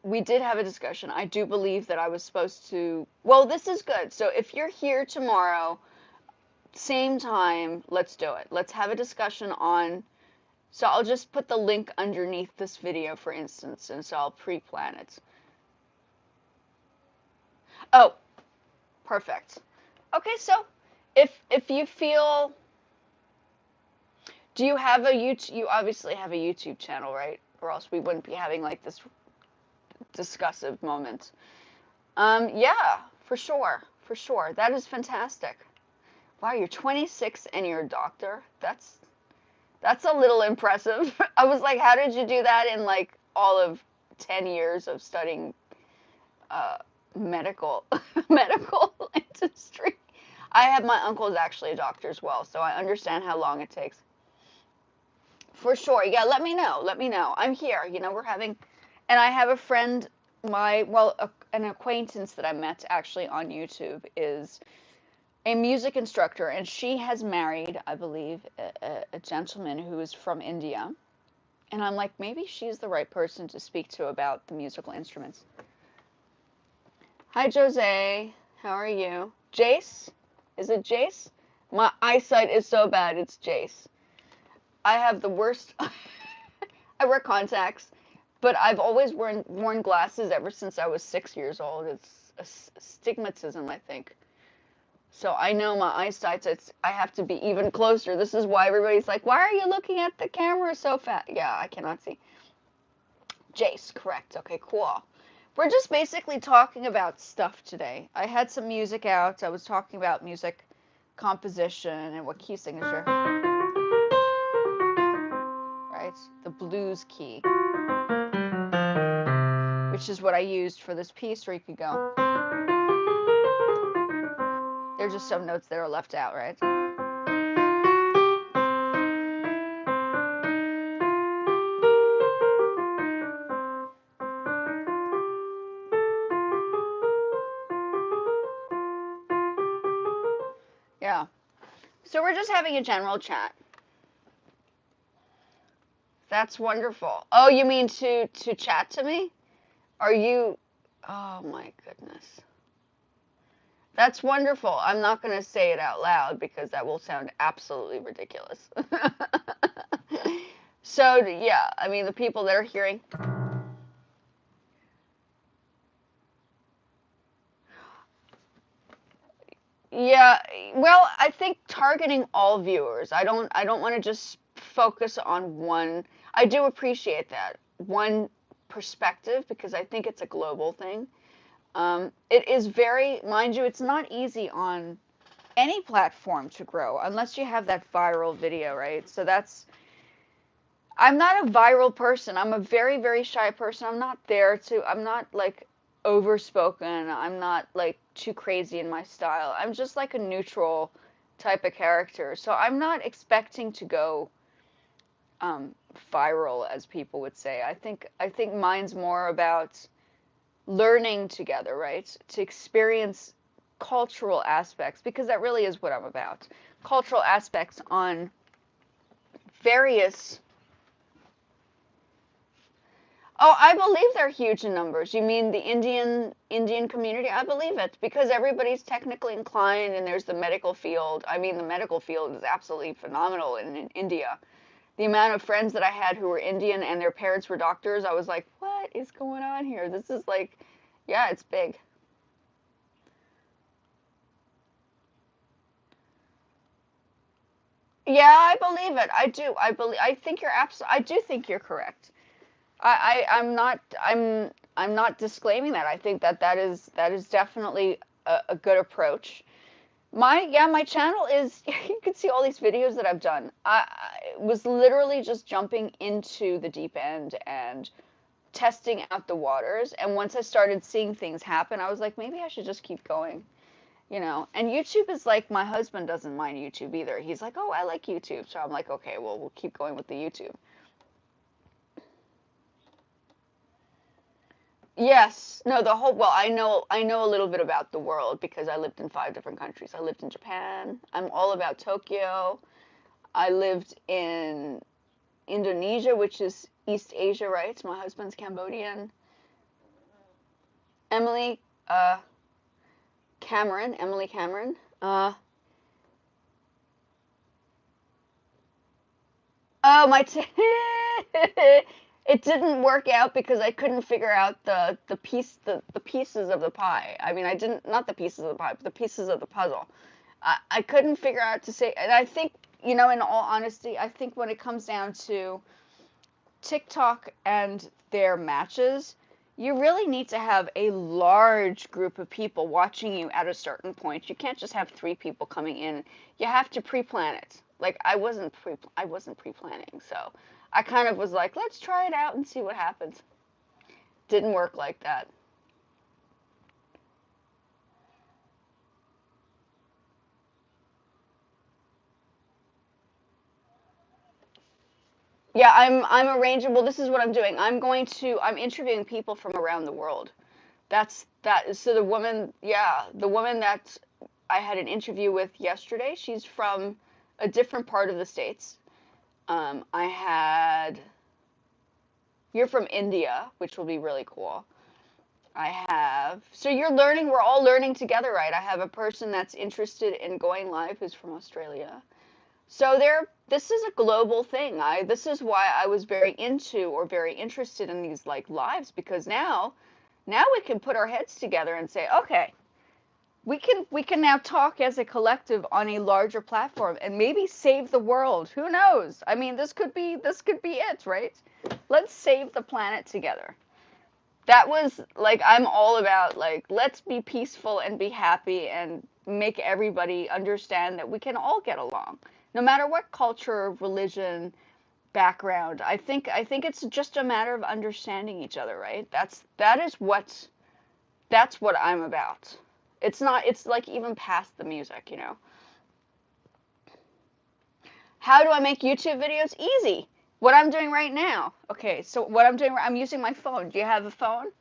We did have a discussion. I do believe that I was supposed to, well, this is good. So if you're here tomorrow, same time, let's do it. Let's have a discussion on, so I'll just put the link underneath this video, for instance, and so I'll pre-plan it. Oh, perfect. Okay, so if you feel, do you have a YouTube, you obviously have a YouTube channel, right? Or else we wouldn't be having like this discussive moment. Yeah, for sure, for sure. That is fantastic. Wow, you're 26 and you're a doctor. That's a little impressive. I was like, how did you do that in like all of 10 years of studying medical medical industry? I have, my uncle is actually a doctor as well, so I understand how long it takes. For sure. Yeah, let me know. Let me know. I'm here. You know, we're having, and I have a friend, an acquaintance that I met actually on YouTube is a music instructor, and she has married, I believe, a gentleman who is from India. And I'm like, maybe she's the right person to speak to about the musical instruments. Hi, Jose. How are you? Jace? Is it Jace? My eyesight is so bad, it's Jace. I have the worst. I wear contacts, but I've always worn glasses ever since I was 6 years old. It's a stigmatism, I think. So I know my eyesight, I have to be even closer. This is why everybody's like, why are you looking at the camera so fast? Yeah, I cannot see. Jace, correct. Okay, cool. We're just basically talking about stuff today. I had some music out. I was talking about music composition and what key signature. Right? The blues key. Which is what I used for this piece where you could go. There are just some notes that are left out, right? Yeah. So we're just having a general chat. That's wonderful. Oh, you mean to chat to me? Are you? Oh my goodness. That's wonderful. I'm not going to say it out loud because that will sound absolutely ridiculous. So, yeah, I mean, the people that are hearing. Yeah, well, I think targeting all viewers. I don't want to just focus on one. I do appreciate that. One perspective because I think it's a global thing. It is very, mind you, it's not easy on any platform to grow unless you have that viral video, right? So I'm not a viral person. I'm a very, very shy person. I'm not like overspoken. I'm not like too crazy in my style. I'm just like a neutral type of character. So I'm not expecting to go viral, as people would say. I think mine's more about learning together, right? To experience cultural aspects, because that really is what I'm about. Cultural aspects on various. Oh, I believe they're huge in numbers. You mean the Indian community? I believe it because everybody's technically inclined, and there's the medical field. I mean, the medical field is absolutely phenomenal in India. The amount of friends that I had who were Indian and their parents were doctors, I was like, what is going on here? This is like, yeah, it's big. Yeah, I believe it. I do. I think you're I do think you're correct. I'm not disclaiming that. I think that is definitely a good approach. My channel is you can see all these videos that I've done. I was literally just jumping into the deep end and testing out the waters. And once I started seeing things happen, I was like, maybe I should just keep going. And YouTube is like, my husband doesn't mind YouTube either. He's like, oh, I like YouTube. So I'm like, okay, well, we'll keep going with the YouTube. Yes. No, well, I know a little bit about the world because I lived in 5 different countries. I lived in Japan. I'm all about Tokyo. I lived in Indonesia, which is East Asia, right? My husband's Cambodian. Emily Emily Cameron. Oh, it didn't work out because I couldn't figure out the pieces of the pie. I mean, I didn't not the pieces of the pie, but the pieces of the puzzle. I couldn't figure out to say, and I think, in all honesty, I think when it comes down to TikTok and their matches, you really need to have a large group of people watching you at a certain point. You can't just have 3 people coming in. You have to pre-plan it. Like I wasn't pre-planning, so I kind of was like, let's try it out and see what happens. Didn't work like that. Yeah, I'm arranging. Well, this is what I'm doing. I'm interviewing people from around the world. So the woman that I had an interview with yesterday, she's from a different part of the States. I had, you're from India, which will be really cool. So we're all learning together, right? I have a person that's interested in going live who's from Australia. So this is a global thing. This is why I was very into or very interested in these like lives because now we can put our heads together and say, okay, we can now talk as a collective on a larger platform and maybe save the world. Who knows? I mean, this could be it, right? Let's save the planet together. That was like I'm all about like let's be peaceful and be happy and make everybody understand that we can all get along. No matter what culture, religion, background. I think it's just a matter of understanding each other, right? That's what I'm about. It's like even past the music. How do I make YouTube videos? Easy. What I'm doing right now. Okay, so what I'm using my phone. Do you have a phone?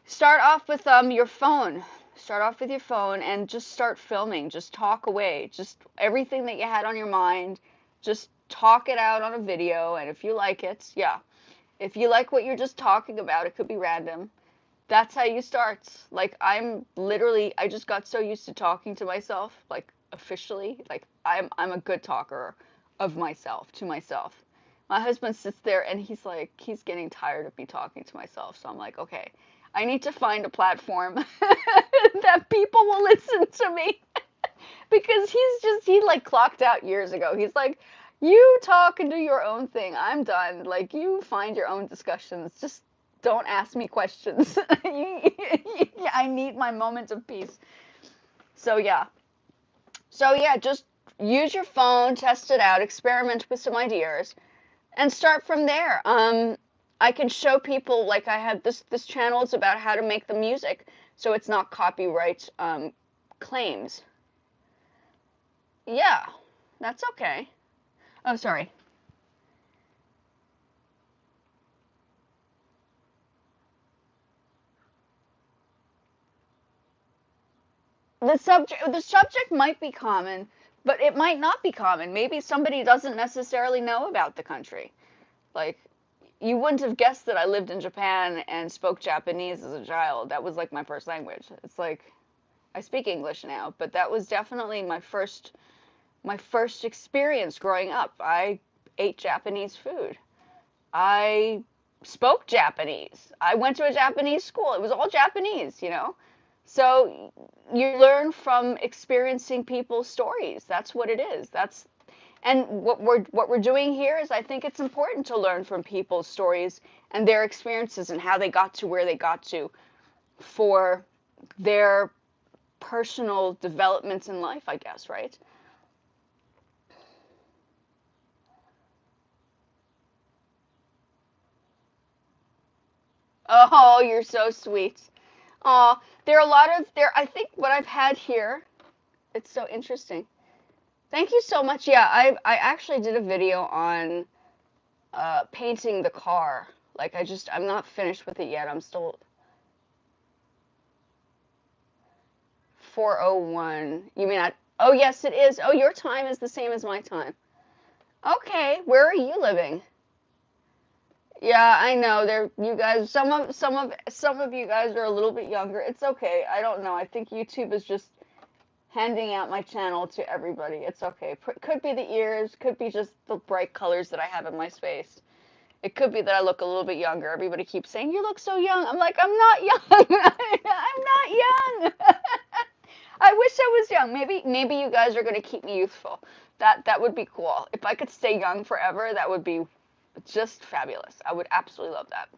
Start off with your phone. Start off with your phone and just start filming. Just talk away. Just everything that you had on your mind, just talk it out on a video. And if you like it, yeah. If you like what you're just talking about, it could be random. That's how you start. Like, I just got so used to talking to myself, like officially. Like, I'm a good talker of myself, to myself. My husband sits there and he's like, he's getting tired of me talking to myself. So I'm like, okay, I need to find a platform that people will listen to me. Because he like clocked out years ago. He's like, you talk and do your own thing. I'm done. Like, you find your own discussions. Just don't ask me questions. I need my moment of peace. So yeah. So yeah, just use your phone, test it out, experiment with some ideas, and start from there. I can show people, like, I had this channel is about how to make the music so it's not copyright claims. Yeah, that's okay. Oh, sorry. The subject might be common, but it might not be common. Maybe somebody doesn't necessarily know about the country. Like, you wouldn't have guessed that I lived in Japan and spoke Japanese as a child. That was like my first language. It's like I speak English now, but that was definitely my first experience growing up. I ate Japanese food. I spoke Japanese. I went to a Japanese school. It was all Japanese, you know? So you learn from experiencing people's stories. That's what it is. And what we're doing here is I think it's important to learn from people's stories and their experiences and how they got to where they got to for their personal developments in life, I guess, right? Oh, you're so sweet. Oh, there are a lot of there. I think what I've had here, it's so interesting. Thank you so much. Yeah, I actually did a video on painting the car. Like, I'm not finished with it yet. I'm still 4:01. You mean oh yes, it is. Oh, your time is the same as my time. Okay, where are you living? Yeah, I know. You guys. Some of you guys are a little bit younger. It's okay. I don't know. I think YouTube is just handing out my channel to everybody. It's okay. Could be the ears, could be just the bright colors that I have in my face. It could be that I look a little bit younger. Everybody keeps saying, "You look so young." I'm like, "I'm not young. I'm not young." I wish I was young. Maybe you guys are going to keep me youthful. That would be cool. If I could stay young forever, that would be just fabulous. I would absolutely love that.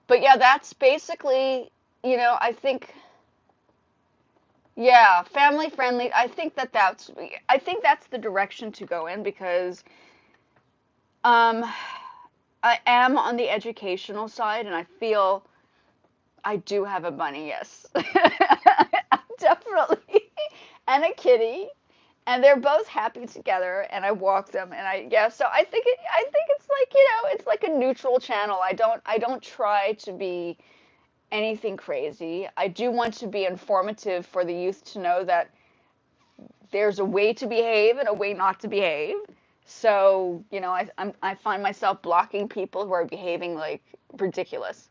But yeah, that's basically, I think, yeah, family friendly. I think that's the direction to go in because um I am on the educational side and I feel I do have a bunny, yes. Definitely. And a kitty. And they're both happy together and I walk them and so I think it's like, it's like a neutral channel. I don't try to be anything crazy. I do want to be informative for the youth to know that there's a way to behave and a way not to behave. So, I find myself blocking people who are behaving like ridiculous.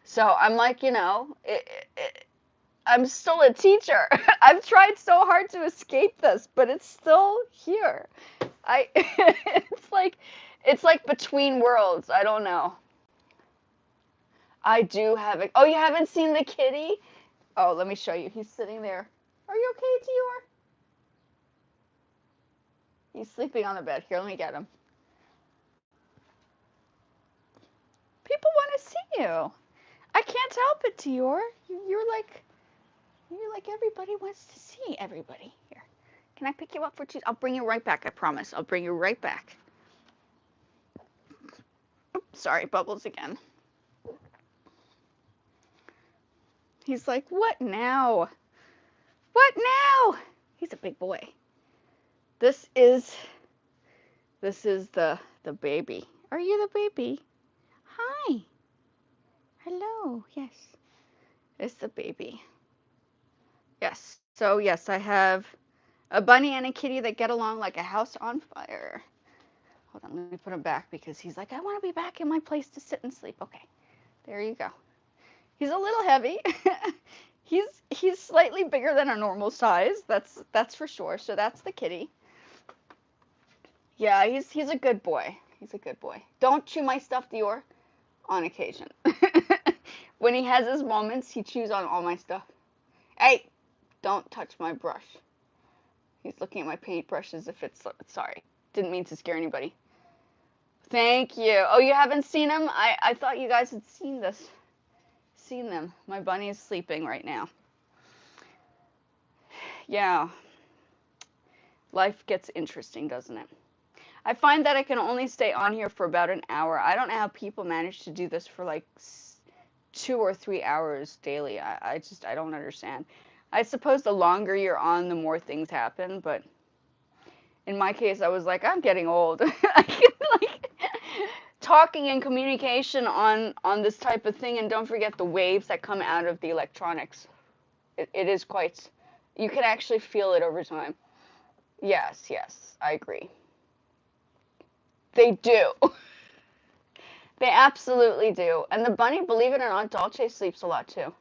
So I'm like, I'm still a teacher. I've tried so hard to escape this, but it's still here. It's like between worlds. I don't know. I do have it. Oh, you haven't seen the kitty? Oh, let me show you. He's sitting there. Are you okay, Tior? He's sleeping on the bed. Here, let me get him. People want to see you. I can't help it, Tior. You're like everybody wants to see everybody. Here. Can I pick you up for 2? I'll bring you right back. I promise. I'll bring you right back. Oops, sorry, bubbles again. He's like, what now? What now? He's a big boy. This is the baby. Are you the baby? Hi. Hello. Yes. It's the baby. Yes. So yes, I have a bunny and a kitty that get along like a house on fire. Hold on, let me put him back because he's like, I want to be back in my place to sit and sleep. Okay, there you go. He's a little heavy. he's slightly bigger than a normal size. That's for sure. So that's the kitty. Yeah, he's a good boy. He's a good boy. Don't chew my stuff, Dior. On occasion. When he has his moments, he chews on all my stuff. Hey, don't touch my brush. He's looking at my paintbrush as if it's sorry. Didn't mean to scare anybody. Thank you. Oh, you haven't seen him? I thought you guys had seen this. Seen them. My bunny is sleeping right now. Yeah. Life gets interesting, doesn't it? I find that I can only stay on here for about an hour. I don't know how people manage to do this for like 2 or 3 hours daily. I don't understand. I suppose the longer you're on, the more things happen, but in my case, I was like, I'm getting old. I can, like, talking and communication on this type of thing, and don't forget the waves that come out of the electronics. It is quite, you can actually feel it over time. Yes, I agree. They do. They absolutely do. And the bunny, believe it or not, Dolce sleeps a lot too.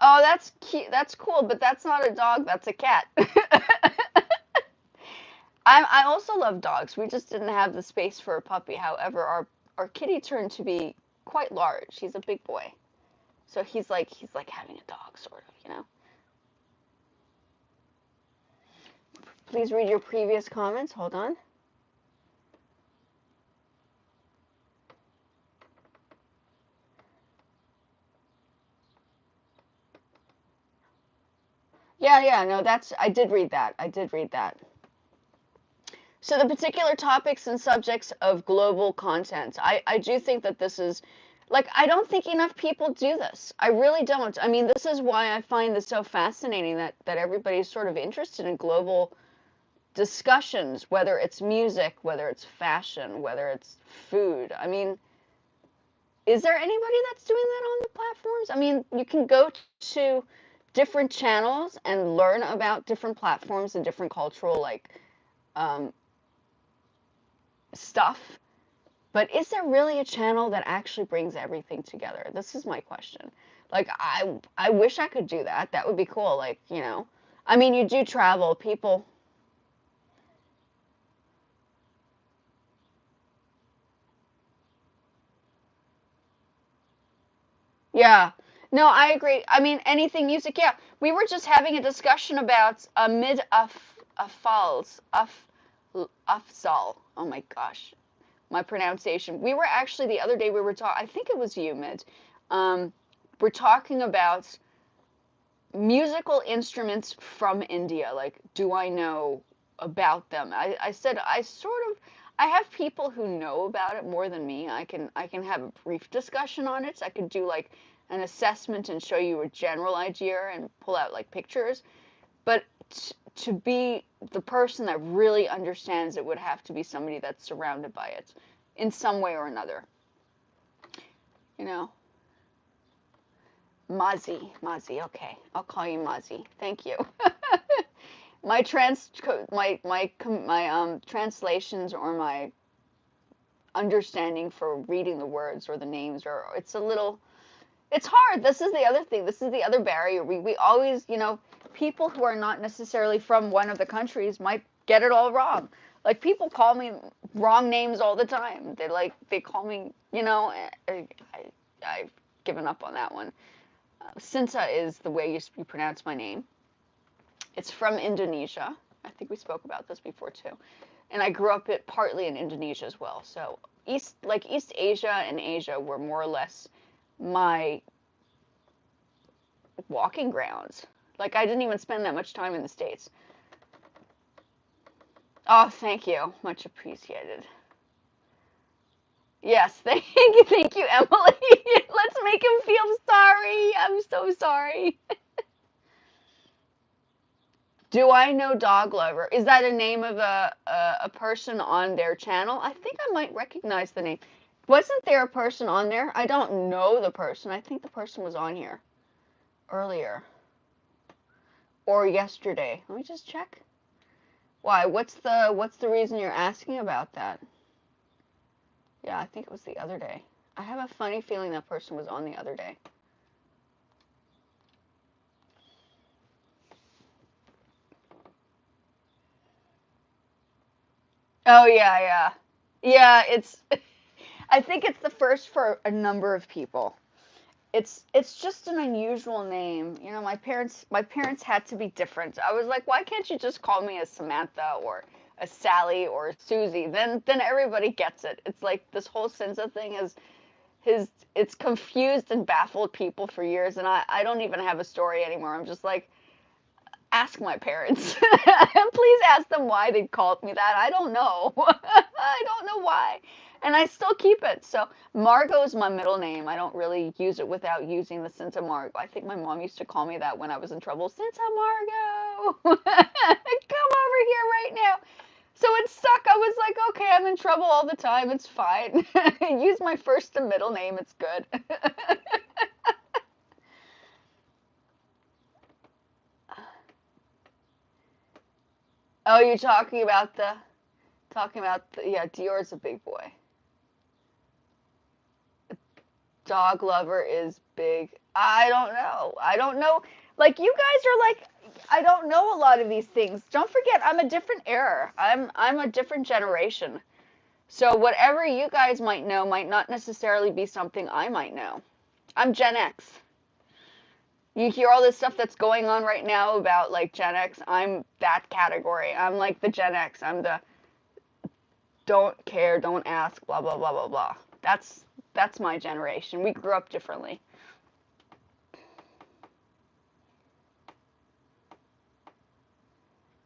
Oh, that's cute. That's cool, but that's not a dog. That's a cat. I also love dogs. We just didn't have the space for a puppy. However, our kitty turned to be quite large. He's a big boy. So he's like having a dog, sort of, you know. Please read your previous comments. Hold on. Yeah, no, I did read that. I did read that. So the particular topics and subjects of global content, I do think that this is, like, I don't think enough people do this. I really don't. I mean, this is why I find this so fascinating that everybody's sort of interested in global discussions, whether it's music, whether it's fashion, whether it's food. I mean, is there anybody that's doing that on the platforms? I mean, you can go to different channels and learn about different platforms and different cultural, like, um, stuff. But is there really a channel that actually brings everything together? This is my question. Like, I wish I could do that. That would be cool. Like, you know, I mean, you do travel, people. Yeah. No, I agree. I mean, anything music, yeah. We were just having a discussion about mid afals, afzal. Oh my gosh, my pronunciation. We were actually the other day we were talking. I think it was you, Mid. Um, we're talking about musical instruments from India. Like, do I know about them? I said I have people who know about it more than me. I can have a brief discussion on it. I could do like an assessment and show you a general idea and pull out like pictures. But to be the person that really understands it would have to be somebody that's surrounded by it in some way or another. You know? Mazi, okay. I'll call you Mazi. Thank you. my translations or my understanding for reading the words or the names, or it's hard. This is the other thing. This is the other barrier. We always, you know, people who are not necessarily from one of the countries might get it all wrong. Like, people call me wrong names all the time. They call me, you know, I've given up on that one. Sinta is the way you pronounce my name. It's from Indonesia. I think we spoke about this before too. And I grew up partly in Indonesia as well. So East Asia and Asia were more or less my walking grounds. Like, I didn't even spend that much time in the States. Oh, thank you. Much appreciated. Yes, thank you, Emily. Let's make him feel sorry. I'm so sorry. Do I know Dog Lover? Is that a name of a person on their channel? I think I might recognize the name. Wasn't there a person on there? I don't know the person. I think the person was on here earlier or yesterday. Let me just check. Why? What's the reason you're asking about that? Yeah, I think it was the other day. I have a funny feeling that person was on the other day. Oh yeah, yeah. Yeah, I think it's the first for a number of people. It's just an unusual name. You know, my parents had to be different. I was like, why can't you just call me a Samantha or a Sally or a Susie? Then everybody gets it. It's like this whole Cinza thing is his it's confused and baffled people for years, and I don't even have a story anymore. I'm just like, ask my parents. Please ask them why they called me that. I don't know. I don't know why. And I still keep it. So Margot is my middle name. I don't really use it without using the Cinta Margot. I think my mom used to call me that when I was in trouble. Cinta Margot, come over here right now. So it stuck. I was like, okay, I'm in trouble all the time. It's fine. Use my first and middle name. It's good. Oh, you're talking about the, yeah, Dior's a big boy. Dog lover is big. I don't know. I don't know. Like you guys are like, I don't know a lot of these things. Don't forget, I'm a different era. I'm a different generation. So whatever you guys might know might not necessarily be something I might know. I'm Gen X. You hear all this stuff that's going on right now about like Gen X. I'm that category. I'm like the Gen X. I'm the don't care, don't ask, blah blah blah blah blah. That's my generation. We grew up differently.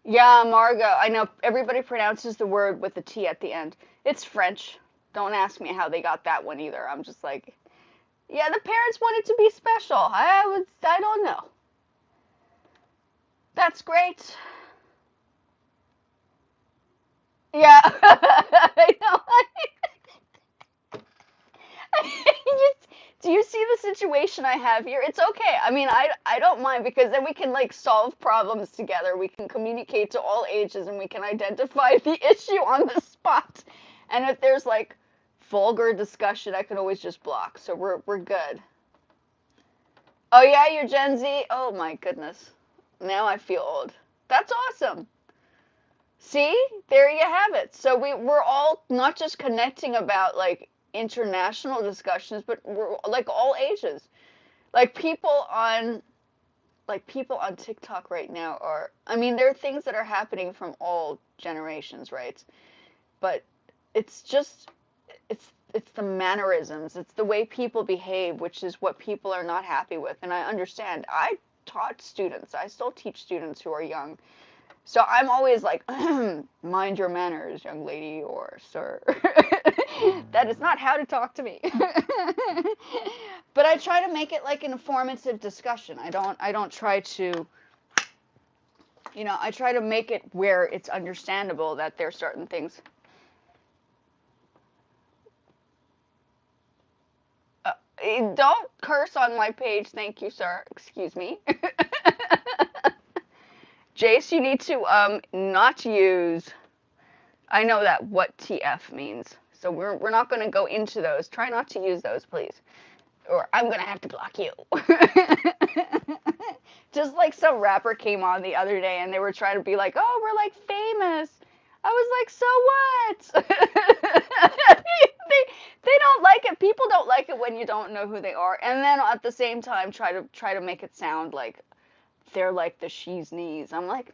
Yeah, Margot. I know everybody pronounces the word with the T at the end. It's French. Don't ask me how they got that one either. I'm just like, yeah, the parents wanted to be special. I don't know. That's great. Yeah. I know. Do you see the situation I have here? It's okay. I mean, I don't mind because then we can like solve problems together. We can communicate to all ages and we can identify the issue on the spot. And if there's like vulgar discussion, I can always just block. So we're good. Oh yeah, you're Gen Z? Oh my goodness. Now I feel old. That's awesome. See, there you have it. So we're all not just connecting about like international discussions, but we're like all ages. Like people on TikTok right now are, I mean, there are things that are happening from all generations, right? But it's just it's the mannerisms, it's the way people behave, which is what people are not happy with. And I understand. I taught students. I still teach students who are young. So I'm always like, mind your manners, young lady or sir. That is not how to talk to me. But I try to make it like an informative discussion. I don't try to, I try to make it where it's understandable that there are certain things. Uh, don't curse on my page, thank you, sir. Excuse me. Jace, you need to not use. I know that what TF means, so we're not going to go into those. Try not to use those, please, or I'm going to have to block you. Just like some rapper came on the other day and they were trying to be like, oh, we're like famous. I was like, so what? They don't like it. People don't like it when you don't know who they are, and then at the same time try to make it sound like they're like the she's knees. I'm like,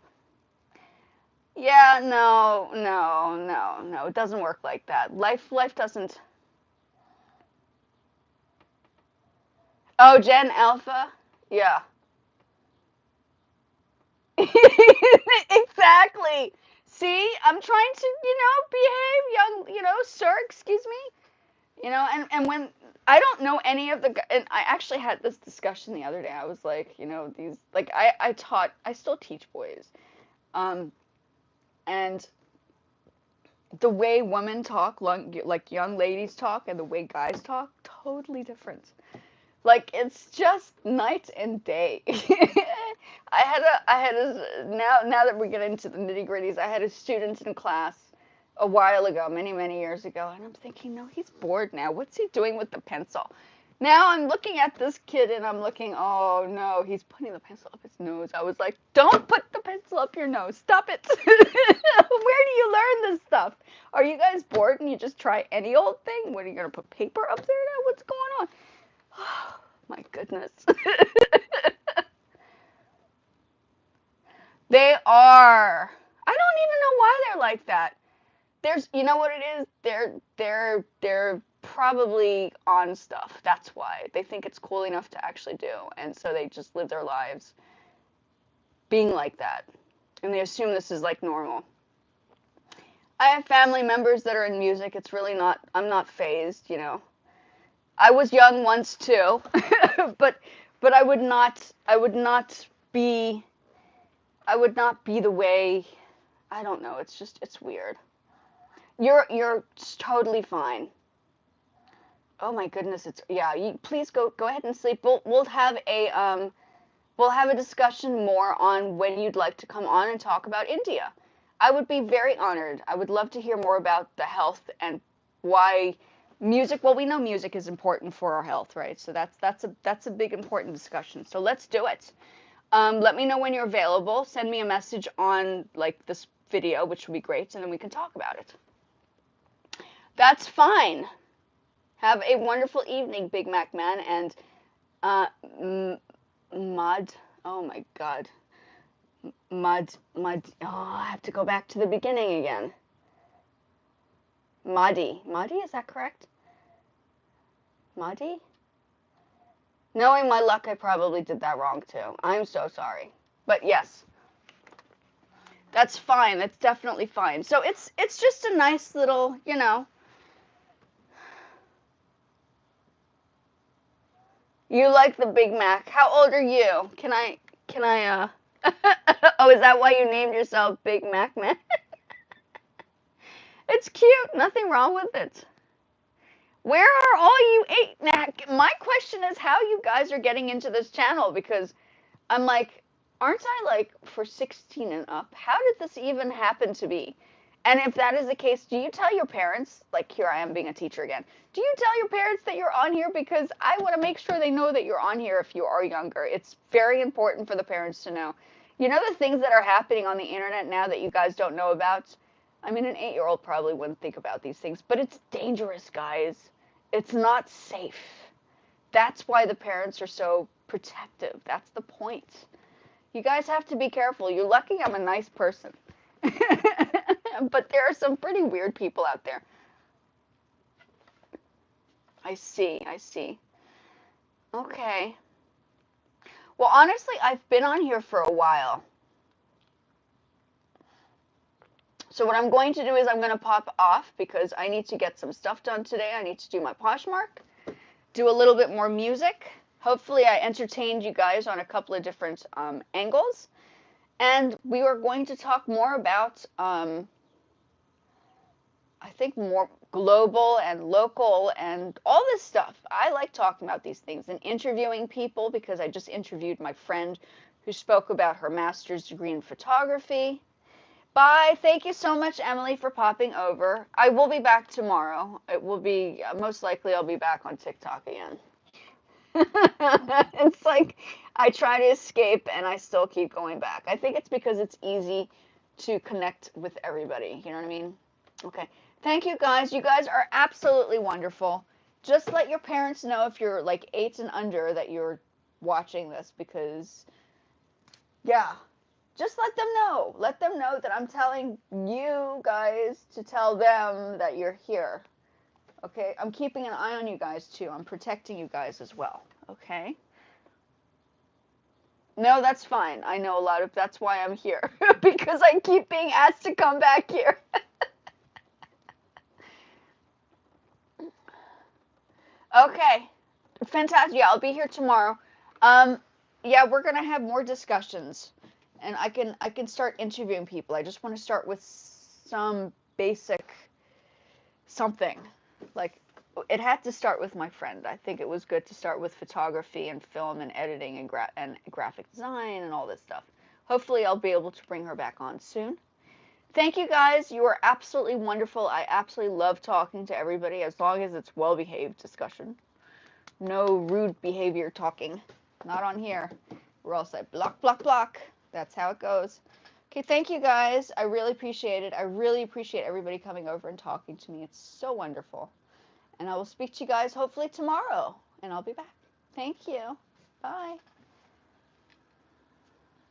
yeah, no, no, no, no. It doesn't work like that. Life doesn't. Oh, Gen Alpha. Yeah. Exactly. See, I'm trying to, behave, young, sir, excuse me. And when I don't know any of the, and I actually had this discussion the other day. I was like, these, like, I still teach boys. Um, and the way women talk, like young ladies talk, and the way guys talk, totally different. Like it's just night and day. Now that we get into the nitty gritties, I had a student in class a while ago, many years ago, and I'm thinking, no, he's bored now. What's he doing with the pencil? Now I'm looking at this kid and I'm looking, oh no, he's putting the pencil up his nose. I was like, don't put the pencil up your nose. Stop it. Where do you learn this stuff? Are you guys bored and you just try any old thing? What are you going to put paper up there now? What's going on? Oh, my goodness. They are. I don't even know why they're like that. There's, you know what it is? They're probably on stuff. That's why. They think it's cool enough to actually do. And so they just live their lives being like that. And they assume this is like normal. I have family members that are in music. It's really not, I'm not phased, you know. I was young once too, but I would not be the way, I don't know, it's weird. You're totally fine. Oh my goodness, please go ahead and sleep. We'll have a discussion more on when you'd like to come on and talk about India. I would be very honored. I would love to hear more about the health and why music, well, we know music is important for our health, right? So that's a big important discussion. So let's do it. Let me know when you're available. Send me a message on like this video, which would be great, and then we can talk about it. That's fine. Have a wonderful evening, Big Mac Man, and Mud. Oh my God. Mud. Oh, I have to go back to the beginning again. Muddy, is that correct? Muddy? Knowing my luck, I probably did that wrong too. I'm so sorry. But yes. That's fine. That's definitely fine. So it's just a nice little, you know. You like the Big Mac. How old are you? Can I Oh, is that why you named yourself Big Mac Man? It's cute. Nothing wrong with it. Where are all you eight? Now, my question is how you guys are getting into this channel, because I'm like, aren't I like for 16 and up? How did this even happen to be? And if that is the case, do you tell your parents, like here I am being a teacher again, do you tell your parents that you're on here? Because I want to make sure they know that you're on here if you are younger. It's very important for the parents to know. You know the things that are happening on the internet now that you guys don't know about? I mean, an 8-year-old probably wouldn't think about these things, but it's dangerous, guys. It's not safe. That's why the parents are so protective. That's the point. You guys have to be careful. You're lucky I'm a nice person. But there are some pretty weird people out there. I see. Okay. Well, honestly, I've been on here for a while. So what I'm going to do is I'm going to pop off because I need to get some stuff done today. I need to do my Poshmark, do a little bit more music. Hopefully I entertained you guys on a couple of different angles. And we are going to talk more about, I think, more global and local and all this stuff. I like talking about these things and interviewing people because I just interviewed my friend who spoke about her master's degree in photography. Bye. Thank you so much, Emily, for popping over. I will be back tomorrow. It will be, most likely I'll be back on TikTok again. It's like I try to escape and I still keep going back. I think it's because it's easy to connect with everybody. You know what I mean? Okay. Thank you, guys. You guys are absolutely wonderful. Just let your parents know if you're like 8 and under that you're watching this because, yeah. Just let them know. Let them know that I'm telling you guys to tell them that you're here. Okay? I'm keeping an eye on you guys, too. I'm protecting you guys as well. Okay? No, that's fine. I know that's why I'm here. Because I keep being asked to come back here. Okay. Fantastic. Yeah, I'll be here tomorrow. Yeah, we're going to have more discussions. And I can start interviewing people. I just want to start with some basic something. Like, it had to start with my friend. I think it was good to start with photography and film and editing and graphic design and all this stuff. Hopefully I'll be able to bring her back on soon. Thank you guys. You are absolutely wonderful. I absolutely love talking to everybody as long as it's well-behaved discussion. No rude behavior talking. Not on here. We're all say block, block, block. That's how it goes. Okay, thank you guys. I really appreciate it. I really appreciate everybody coming over and talking to me. It's so wonderful. And I will speak to you guys hopefully tomorrow. And I'll be back. Thank you. Bye.